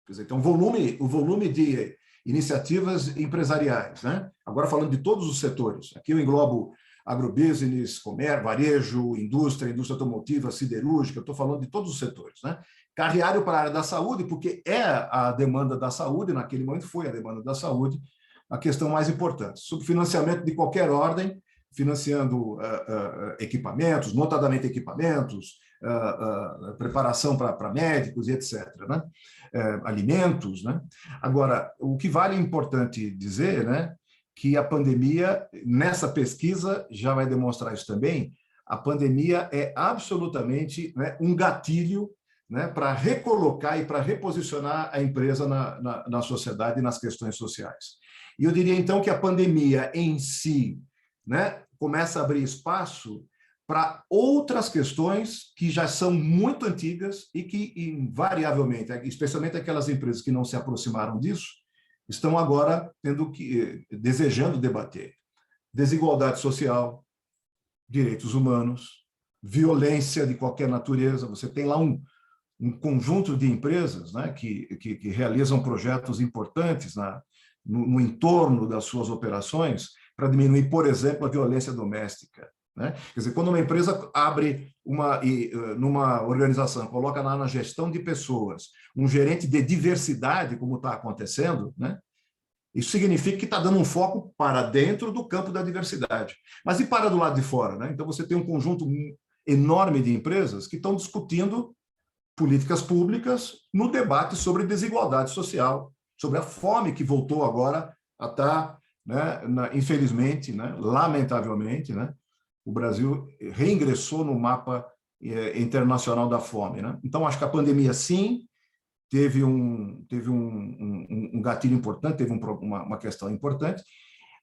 Speaker 3: Quer dizer, então, o volume de iniciativas empresariais, né? Agora falando de todos os setores, aqui eu englobo agrobusiness, comércio, varejo, indústria automotiva, siderúrgica, estou falando de todos os setores, né? Carreário para a área da saúde, porque é a demanda da saúde, naquele momento foi a demanda da saúde, a questão mais importante. Subfinanciamento de qualquer ordem, financiando equipamentos, notadamente equipamentos, preparação para médicos e etc., né? Alimentos, né? Agora, o que vale importante dizer, né, que a pandemia, nessa pesquisa, já vai demonstrar isso também, a pandemia é absolutamente, né, um gatilho, né, para recolocar e para reposicionar a empresa na sociedade e nas questões sociais. E eu diria, então, que a pandemia em si, né, começa a abrir espaço para outras questões que já são muito antigas e que, invariavelmente, especialmente aquelas empresas que não se aproximaram disso, estão agora desejando debater. Desigualdade social, direitos humanos, violência de qualquer natureza. Você tem lá um conjunto de empresas, né, que realizam projetos importantes no entorno das suas operações para diminuir, por exemplo, a violência doméstica, né? Quer dizer, quando uma empresa abre numa organização, coloca lá na gestão de pessoas um gerente de diversidade, como está acontecendo, né? Isso significa que está dando um foco para dentro do campo da diversidade. Mas e para do lado de fora, né? Então você tem um conjunto enorme de empresas que estão discutindo políticas públicas no debate sobre desigualdade social, sobre a fome que voltou agora a estar, né, infelizmente, né, lamentavelmente, né, o Brasil reingressou no mapa internacional da fome, né? Então, acho que a pandemia, sim, teve um gatilho importante, teve uma questão importante,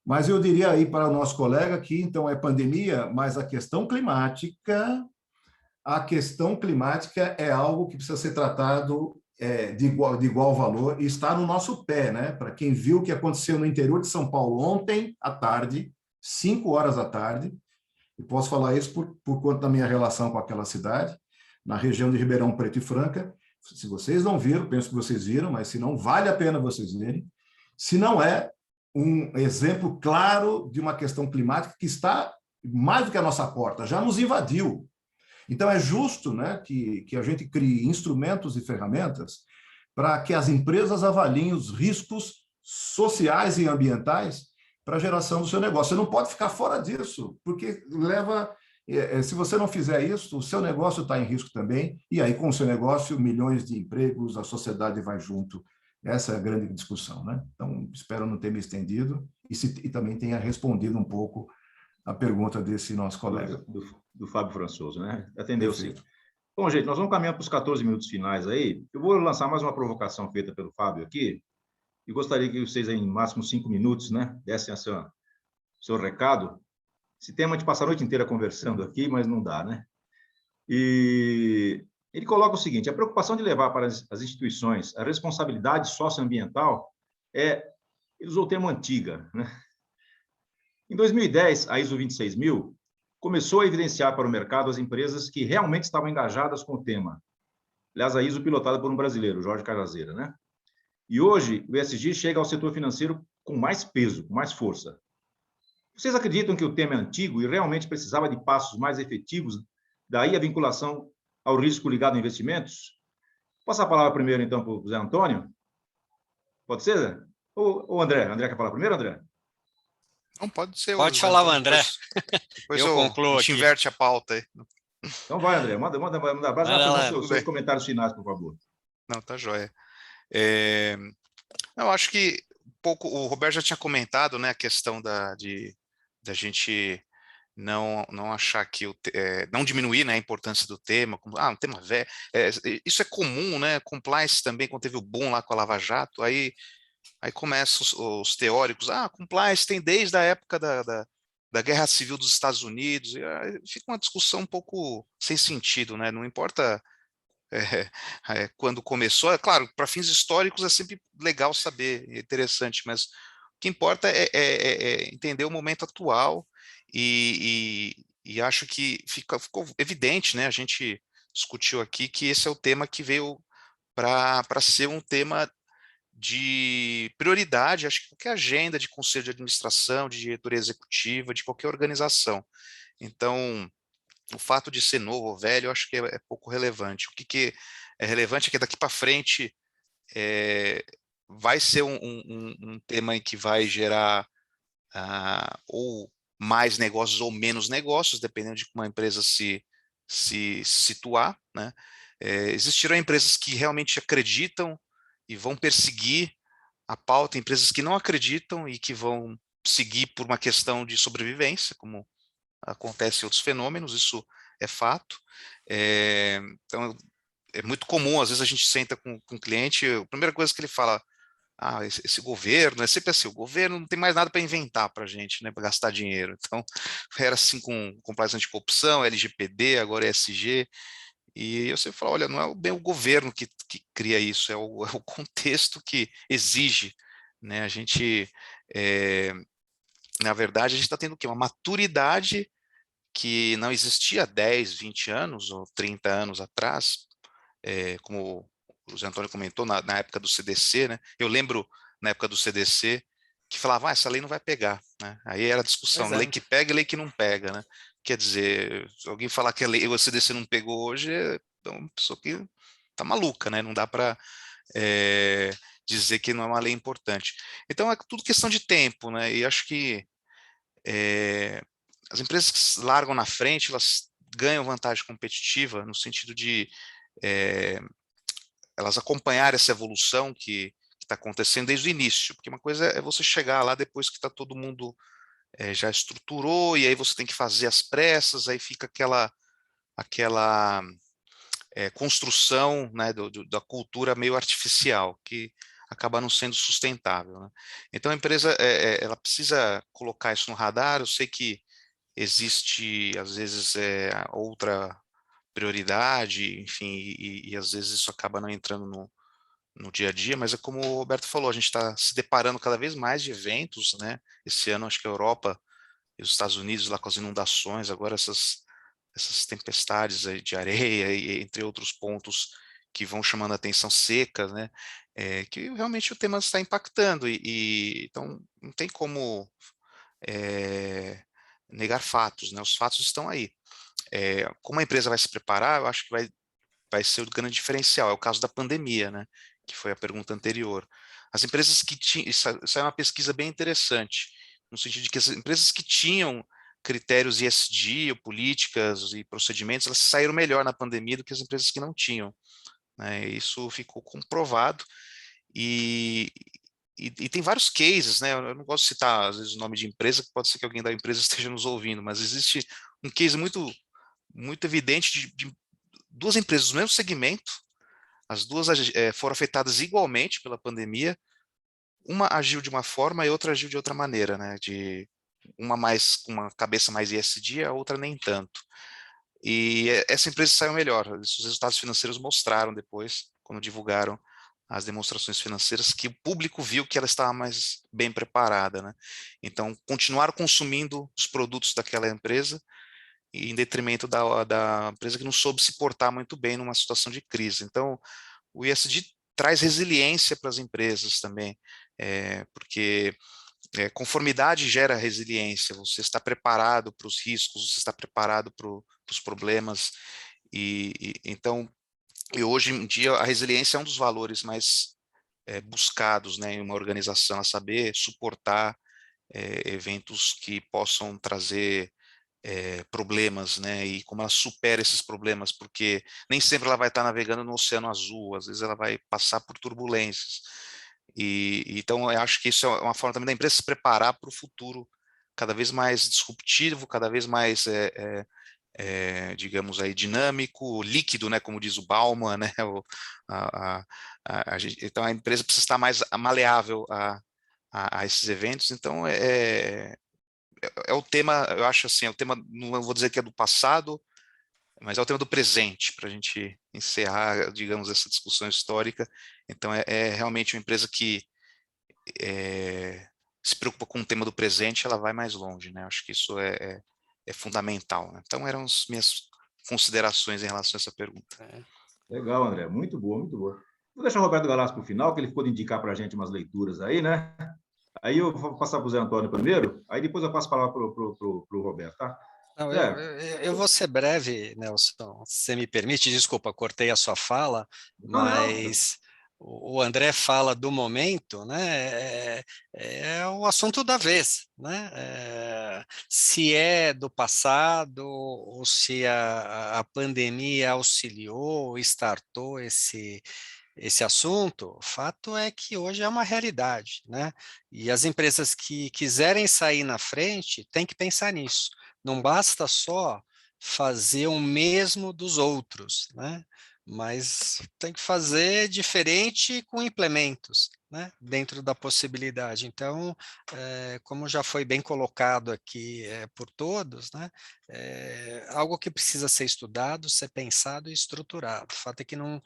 Speaker 3: mas eu diria aí para o nosso colega que, então, é pandemia, mas a questão climática é algo que precisa ser tratado de igual valor e está no nosso pé, né? Para quem viu o que aconteceu no interior de São Paulo ontem à tarde, 5 horas da tarde, e posso falar isso por conta da minha relação com aquela cidade, na região de Ribeirão Preto e Franca. Se vocês não viram, penso que vocês viram, mas se não, vale a pena vocês verem. Se não é um exemplo claro de uma questão climática que está mais do que a nossa porta, já nos invadiu. Então, é justo, né, que a gente crie instrumentos e ferramentas para que as empresas avaliem os riscos sociais e ambientais para a geração do seu negócio. Você não pode ficar fora disso, porque se você não fizer isso, o seu negócio está em risco também, e aí, com o seu negócio, milhões de empregos, a sociedade vai junto. Essa é a grande discussão, né? Então, espero não ter me estendido e também tenha respondido um pouco a pergunta desse nosso colega.
Speaker 2: Do Fábio Françoso, né? Atendeu, sim. Bom, gente, nós vamos caminhar para os 14 minutos finais aí. Eu vou lançar mais uma provocação feita pelo Fábio aqui, e gostaria que vocês, em máximo 5 minutos, né, dessem seu recado. Esse tema a gente passa a noite inteira conversando aqui, mas não dá, né? E ele coloca o seguinte: a preocupação de levar para as instituições a responsabilidade socioambiental ele usou o termo antiga, né? Em 2010, a ISO 26000 começou a evidenciar para o mercado as empresas que realmente estavam engajadas com o tema. Aliás, a ISO pilotada por um brasileiro, Jorge Cajazeira, né? E hoje, o ESG chega ao setor financeiro com mais peso, com mais força. Vocês acreditam que o tema é antigo e realmente precisava de passos mais efetivos, daí a vinculação ao risco ligado a investimentos? Vou passar a palavra primeiro, então, para o Zé Antônio. Pode ser, Zé? Ou André? André quer falar primeiro, André?
Speaker 4: Não, pode ser.
Speaker 5: Pode falar, o André.
Speaker 4: Depois eu concluo aqui. Inverte a pauta aí.
Speaker 2: Então vai, André, manda abraço nos seus comentários finais, por favor.
Speaker 4: Não, tá joia. Eu acho que o Roberto já tinha comentado, né, a questão da gente não achar que não diminuir, né, a importância do tema, como um tema velho. Isso é comum, né? Compliance também, quando teve o boom lá com a Lava Jato, aí começam os teóricos, compliance tem desde a época da Guerra Civil dos Estados Unidos, e fica uma discussão um pouco sem sentido, né? Não importa quando começou, claro, para fins históricos é sempre legal saber, é interessante, mas o que importa é entender o momento atual, e acho que ficou evidente, né? A gente discutiu aqui que esse é o tema que veio para ser um tema de prioridade, acho que qualquer agenda de conselho de administração, de diretoria executiva, de qualquer organização. Então, o fato de ser novo ou velho, eu acho que é pouco relevante. O que é relevante é que daqui para frente vai ser um tema em que vai gerar ou mais negócios ou menos negócios, dependendo de como a empresa se situar, né? Existirão empresas que realmente acreditam e vão perseguir a pauta, empresas que não acreditam e que vão seguir por uma questão de sobrevivência, como acontece em outros fenômenos, isso é fato. Então, é muito comum, às vezes a gente senta com o cliente, a primeira coisa que ele fala, esse governo, é sempre assim, o governo não tem mais nada para inventar para a gente, né, para gastar dinheiro. Então, era assim com compliance anticorrupção, LGPD, agora ESG, e eu sempre falo, olha, não é bem o governo que cria isso, é o contexto que exige, né, a gente, na verdade, a gente está tendo o quê? Uma maturidade que não existia há 10, 20 anos ou 30 anos atrás, como o José Antônio comentou, na época do CDC, né? Eu lembro, na época do CDC, que falava, essa lei não vai pegar, né? Aí era discussão,
Speaker 1: Pois é.
Speaker 4: lei que pega e lei que não pega, né? Quer dizer, se alguém falar que o CDC não pegou hoje, é uma pessoa que tá maluca, né? Não dá para dizer que não é uma lei importante. Então, é tudo questão de tempo, né? E acho que as empresas que largam na frente, elas ganham vantagem competitiva no sentido de elas acompanharem essa evolução que está acontecendo desde o início, porque uma coisa é você chegar lá depois que está todo mundo já estruturou, e aí você tem que fazer as pressas, aí fica aquela construção, né, da cultura meio artificial, que acaba não sendo sustentável, né? Então a empresa ela precisa colocar isso no radar. Eu sei que existe às vezes outra prioridade, enfim, e às vezes isso acaba não entrando no dia a dia, mas é como o Roberto falou, a gente está se deparando cada vez mais de eventos, né? Esse ano acho que a Europa e os Estados Unidos lá com as inundações, agora essas tempestades aí de areia, e entre outros pontos que vão chamando a atenção, secas, né? Que realmente o tema está impactando, então não tem como negar fatos, né? Os fatos estão aí. Como a empresa vai se preparar, eu acho que vai ser o grande diferencial. É o caso da pandemia, né? Que foi a pergunta anterior. As empresas que tinham, isso é uma pesquisa bem interessante, no sentido de que as empresas que tinham critérios ESG, ou políticas e procedimentos, elas saíram melhor na pandemia do que as empresas que não tinham, né? Isso ficou comprovado. E tem vários cases, né? Eu não gosto de citar, às vezes, o nome de empresa, que pode ser que alguém da empresa esteja nos ouvindo, mas existe um case muito, muito evidente de duas empresas do mesmo segmento, as duas foram afetadas igualmente pela pandemia, uma agiu de uma forma e outra agiu de outra maneira, né? Uma mais com uma cabeça mais ESG, a outra nem tanto. E essa empresa saiu melhor. Os resultados financeiros mostraram depois, quando divulgaram as demonstrações financeiras, que o público viu que ela estava mais bem preparada, né? Então, continuaram consumindo os produtos daquela empresa, em detrimento da empresa que não soube se portar muito bem numa situação de crise. Então, o ESG traz resiliência para as empresas também, porque conformidade gera resiliência, você está preparado para os riscos, você está preparado para os problemas, então, hoje em dia a resiliência é um dos valores mais buscados, né, em uma organização, a saber suportar eventos que possam trazer problemas, né, e como ela supera esses problemas, porque nem sempre ela vai estar navegando no oceano azul, às vezes ela vai passar por turbulências, então eu acho que isso é uma forma também da empresa se preparar para o futuro cada vez mais disruptivo, cada vez mais digamos aí dinâmico, líquido, né, como diz o Bauman, né, então a empresa precisa estar mais maleável a esses eventos. Então é o tema, eu acho assim, é o tema, não vou dizer que é do passado, mas é o tema do presente, para a gente encerrar, digamos, essa discussão histórica. Então, realmente uma empresa que se preocupa com o tema do presente, ela vai mais longe, né? Acho que isso é fundamental, né? Então, eram as minhas considerações em relação a essa pergunta.
Speaker 2: Legal, André, muito boa, muito boa. Vou deixar o Roberto Galassi para o final, que ele ficou de indicar para a gente umas leituras aí, né? Aí eu vou passar para o Zé Antônio primeiro, aí depois eu passo a palavra para o Roberto, tá?
Speaker 5: Não,
Speaker 2: Zé,
Speaker 5: eu vou ser breve, Nelson, se você me permite. Desculpa, cortei a sua fala,
Speaker 2: não.
Speaker 5: mas o André fala do momento, né? É o assunto da vez, né? Se é do passado ou se a pandemia auxiliou, startou esse assunto, o fato é que hoje é uma realidade, né? E as empresas que quiserem sair na frente têm que pensar nisso. Não basta só fazer o mesmo dos outros, né? Mas tem que fazer diferente com implementos, né? Dentro da possibilidade. Então, como já foi bem colocado aqui por todos, né? Algo que precisa ser estudado, ser pensado e estruturado. O fato é que não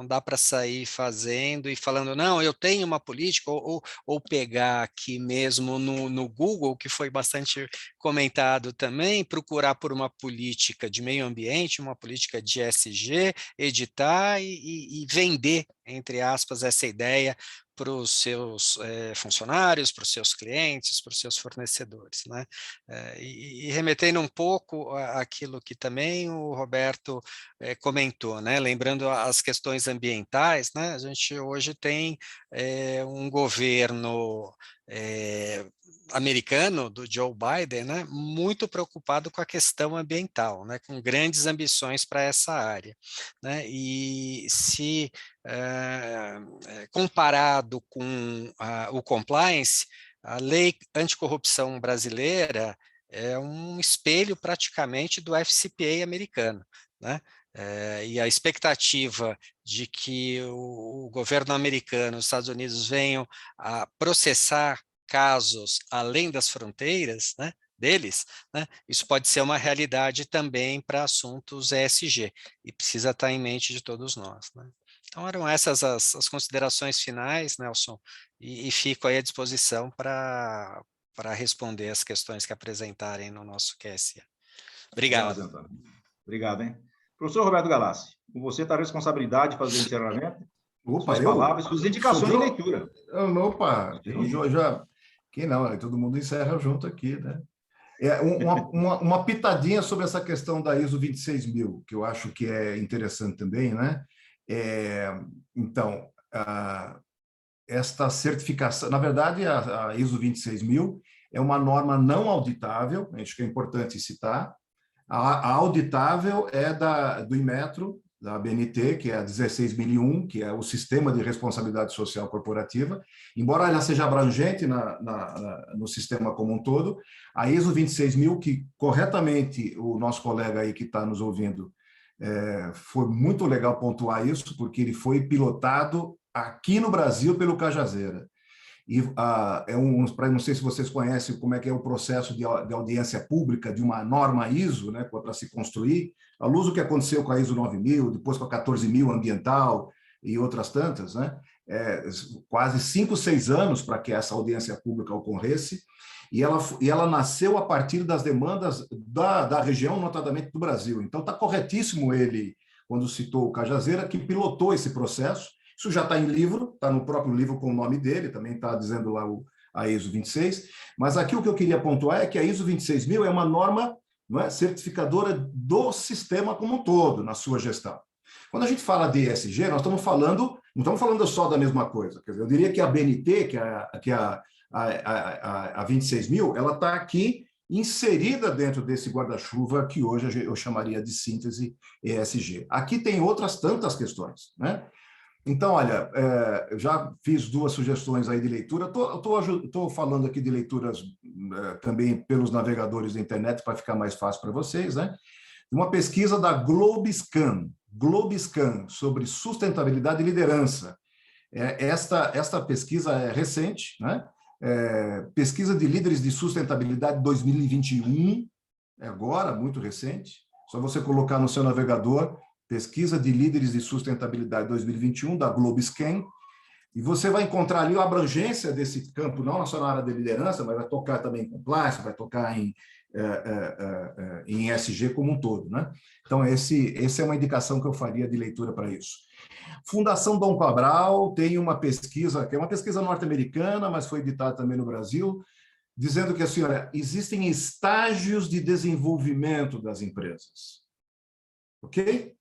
Speaker 5: dá para sair fazendo e falando, não, eu tenho uma política, ou pegar aqui mesmo no Google, que foi bastante comentado também, procurar por uma política de meio ambiente, uma política de ESG, editar e vender, entre aspas, essa ideia para os seus funcionários, para os seus clientes, para os seus fornecedores, né? E remetendo um pouco àquilo que também o Roberto comentou, né? Lembrando as questões ambientais, né? A gente hoje tem um governo americano, do Joe Biden, né, muito preocupado com a questão ambiental, né, com grandes ambições para essa área, né, e se comparado com o compliance, a lei anticorrupção brasileira é um espelho praticamente do FCPA americano, né, e a expectativa de que o governo americano, os Estados Unidos, venham a processar casos além das fronteiras, né, deles, né, isso pode ser uma realidade também para assuntos ESG, e precisa estar em mente de todos nós, né. Então eram essas as considerações finais, Nelson, e fico aí à disposição para responder as questões que apresentarem no nosso QSA.
Speaker 2: Obrigado,
Speaker 5: Obrigado.
Speaker 2: Antônio. Obrigado, hein? Professor Roberto Galassi, com você está a responsabilidade de fazer o encerramento,
Speaker 3: Opa,
Speaker 2: suas palavras, suas indicações de leitura.
Speaker 3: Opa, eu já... Que não, todo mundo encerra junto aqui, né? Uma pitadinha sobre essa questão da ISO 26000, que eu acho que é interessante também, né? Então, esta certificação, na verdade, a ISO 26000 é uma norma não auditável, acho que é importante citar. A auditável é do Inmetro, da BNT, que é a 16001, que é o Sistema de Responsabilidade Social Corporativa. Embora ela seja abrangente no sistema como um todo, a ISO 26000, que corretamente o nosso colega aí que está nos ouvindo, foi muito legal pontuar isso, porque ele foi pilotado aqui no Brasil pelo Cajazeira. E não sei se vocês conhecem como é que é o processo de audiência pública de uma norma ISO, né, para se construir, à luz do que aconteceu com a ISO 9000, depois com a 14000 ambiental e outras tantas, né, quase 5, 6 anos para que essa audiência pública ocorresse, e ela nasceu a partir das demandas da região, notadamente do Brasil. Então está corretíssimo ele, quando citou o Cajazeira, que pilotou esse processo. Isso já está em livro, está no próprio livro com o nome dele, também está dizendo lá a ISO 26, mas aqui o que eu queria pontuar é que a ISO 26000 é uma norma, não é, certificadora do sistema como um todo, na sua gestão. Quando a gente fala de ESG, nós não estamos falando só da mesma coisa. Quer dizer, eu diria que a BNT, que é a 26000, ela está aqui inserida dentro desse guarda-chuva que hoje eu chamaria de síntese ESG. Aqui tem outras tantas questões, né? Então, olha, eu já fiz 2 sugestões aí de leitura. Estou falando aqui de leituras também pelos navegadores da internet para ficar mais fácil para vocês, né? Uma pesquisa da Globescan sobre sustentabilidade e liderança. Esta pesquisa é recente, né? Pesquisa de líderes de sustentabilidade 2021, é agora, muito recente. Só você colocar no seu navegador Pesquisa de Líderes de Sustentabilidade 2021, da Globescan, e você vai encontrar ali a abrangência desse campo, não só na área de liderança, mas vai tocar também em compliance, vai tocar em em ESG como um todo, né? Então, essa é uma indicação que eu faria de leitura para isso. Fundação Dom Cabral tem uma pesquisa, que é uma pesquisa norte-americana, mas foi editada também no Brasil, dizendo que, assim, olha, existem estágios de desenvolvimento das empresas. Ok?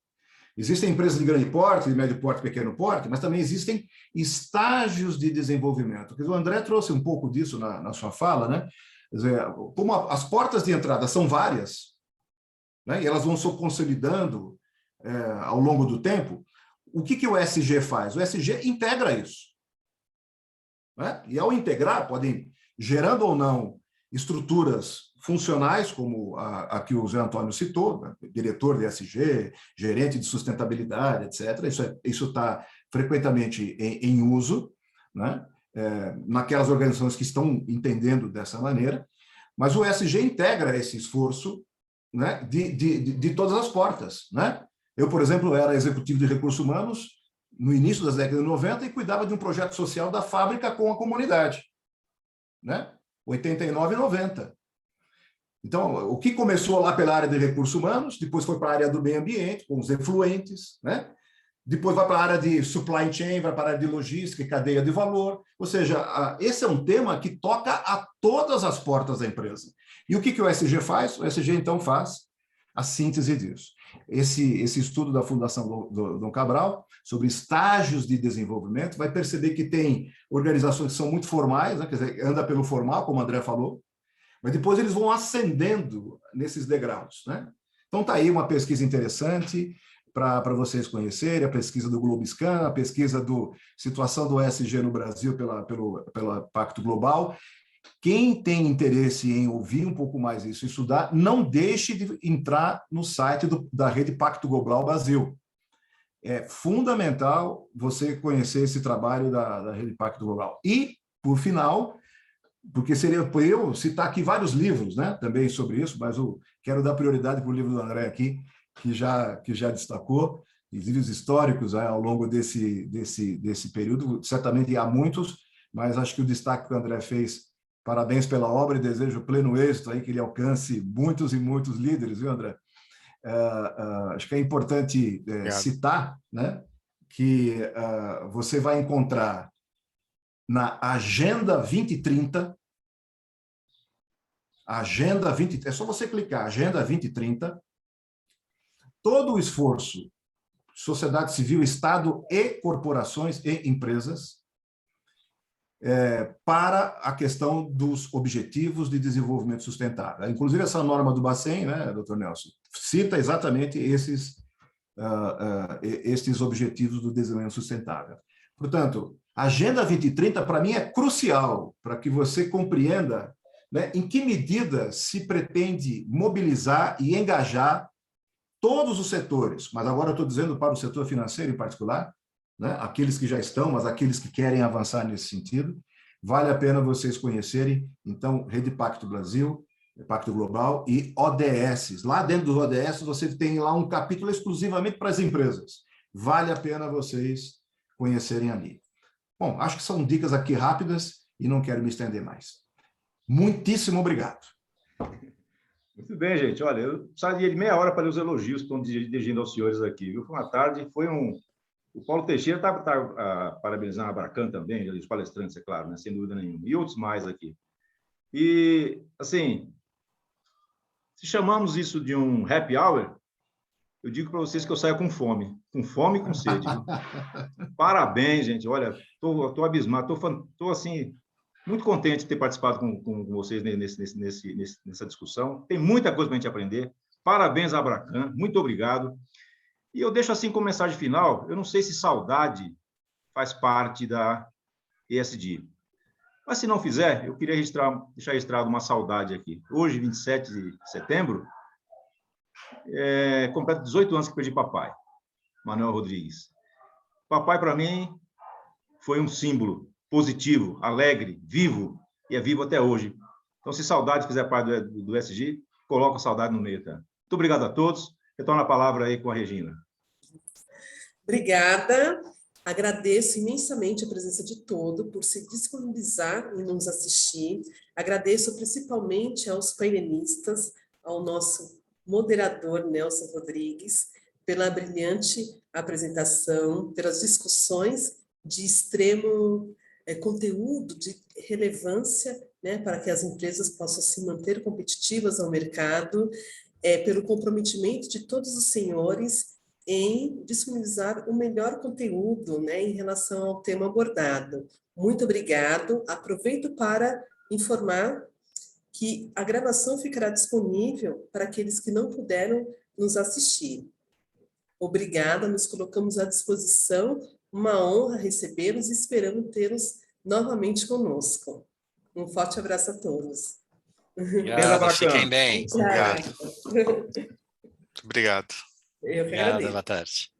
Speaker 3: Existem empresas de grande porte, de médio porte, pequeno porte, mas também existem estágios de desenvolvimento. O André trouxe um pouco disso na sua fala, né? Quer dizer, como as portas de entrada são várias, né? E elas vão se consolidando ao longo do tempo, o que o ESG faz? O ESG integra isso, né? E ao integrar, podem, gerando ou não estruturas funcionais, como a que o Zé Antônio citou, né? Diretor de ESG, gerente de sustentabilidade, etc. Isso está frequentemente em uso, né? Naquelas organizações que estão entendendo dessa maneira, mas o ESG integra esse esforço, né? de todas as portas, né? Eu, por exemplo, era executivo de recursos humanos no início das décadas de 90 e cuidava de um projeto social da fábrica com a comunidade, né? 89 e 90. Então, o que começou lá pela área de recursos humanos, depois foi para a área do meio ambiente, com os efluentes, né? Depois vai para a área de supply chain, vai para a área de logística e cadeia de valor. Ou seja, esse é um tema que toca a todas as portas da empresa. E o que o ESG faz? O ESG, então, faz a síntese disso. Esse estudo da Fundação Dom Cabral, sobre estágios de desenvolvimento, vai perceber que tem organizações que são muito formais, né? Quer dizer, anda pelo formal, como o André falou, mas depois eles vão ascendendo nesses degraus, né? Então, está aí uma pesquisa interessante para vocês conhecerem, a pesquisa do Globiscan, a pesquisa do situação do ESG no Brasil pela Pacto Global. Quem tem interesse em ouvir um pouco mais isso, estudar, não deixe de entrar no site da Rede Pacto Global Brasil. É fundamental você conhecer esse trabalho da Rede Pacto Global. E, por final, porque seria eu citar aqui vários livros, né, também sobre isso, mas eu quero dar prioridade para o livro do André aqui, que já destacou, livros históricos ao longo desse período. Certamente há muitos, mas acho que o destaque que o André fez, parabéns pela obra e desejo pleno êxito aí, que ele alcance muitos e muitos líderes, viu, André? Acho que é importante citar, né, que você vai encontrar na Agenda 2030, é só você clicar, Agenda 2030, todo o esforço, sociedade civil, Estado e corporações e empresas, para a questão dos objetivos de desenvolvimento sustentável. Inclusive, essa norma do Bacen, né, doutor Nelson, cita exatamente esses objetivos do desenvolvimento sustentável. Portanto, a Agenda 2030, para mim, é crucial para que você compreenda, né, em que medida se pretende mobilizar e engajar todos os setores, mas agora eu estou dizendo para o setor financeiro em particular, né, aqueles que já estão, mas aqueles que querem avançar nesse sentido. Vale a pena vocês conhecerem, então, Rede Pacto Brasil, Pacto Global e ODS. Lá dentro dos ODS, você tem lá um capítulo exclusivamente para as empresas. Vale a pena vocês conhecerem ali. Bom, acho que são dicas aqui rápidas e não quero me estender mais. Muitíssimo obrigado.
Speaker 2: Muito bem, gente. Olha, eu precisaria de meia hora para ler os elogios que estão dirigindo aos senhores aqui, viu? Foi uma tarde, O Paulo Teixeira está parabenizando a Abracan também, os palestrantes, é claro, né? Sem dúvida nenhuma, e outros mais aqui. E, assim, se chamamos isso de um happy hour, eu digo para vocês que eu saio com fome e com sede. Parabéns, gente. Olha, estou abismado, estou assim, muito contente de ter participado com vocês nessa discussão. Tem muita coisa para a gente aprender. Parabéns à Abracan, muito obrigado. E eu deixo assim como mensagem final, eu não sei se saudade faz parte da ESG. Mas se não fizer, eu queria deixar registrado uma saudade aqui. Hoje, 27 de setembro, completo 18 anos que perdi papai, Manuel Rodrigues. Papai, para mim, foi um símbolo positivo, alegre, vivo, e é vivo até hoje. Então, se saudade fizer parte do ESG, coloca a saudade no meio, tá? Muito obrigado a todos. Retorno a palavra aí com a Regina.
Speaker 1: Obrigada. Agradeço imensamente a presença de todos por se disponibilizar em nos assistir. Agradeço principalmente aos painelistas, ao nosso moderador Nelson Rodrigues, pela brilhante apresentação, pelas discussões de extremo conteúdo, de relevância, né, para que as empresas possam se manter competitivas ao mercado, pelo comprometimento de todos os senhores em disponibilizar o melhor conteúdo, né, em relação ao tema abordado. Muito obrigado. Aproveito para informar que a gravação ficará disponível para aqueles que não puderam nos assistir. Obrigada, nos colocamos à disposição. Uma honra recebê-los e esperamos tê-los novamente conosco. Um forte abraço a todos.
Speaker 5: Obrigado, fiquem bem.
Speaker 4: Obrigado. Muito obrigado.
Speaker 1: Eu que
Speaker 5: Obrigado,
Speaker 1: agradeço.
Speaker 5: boa tarde.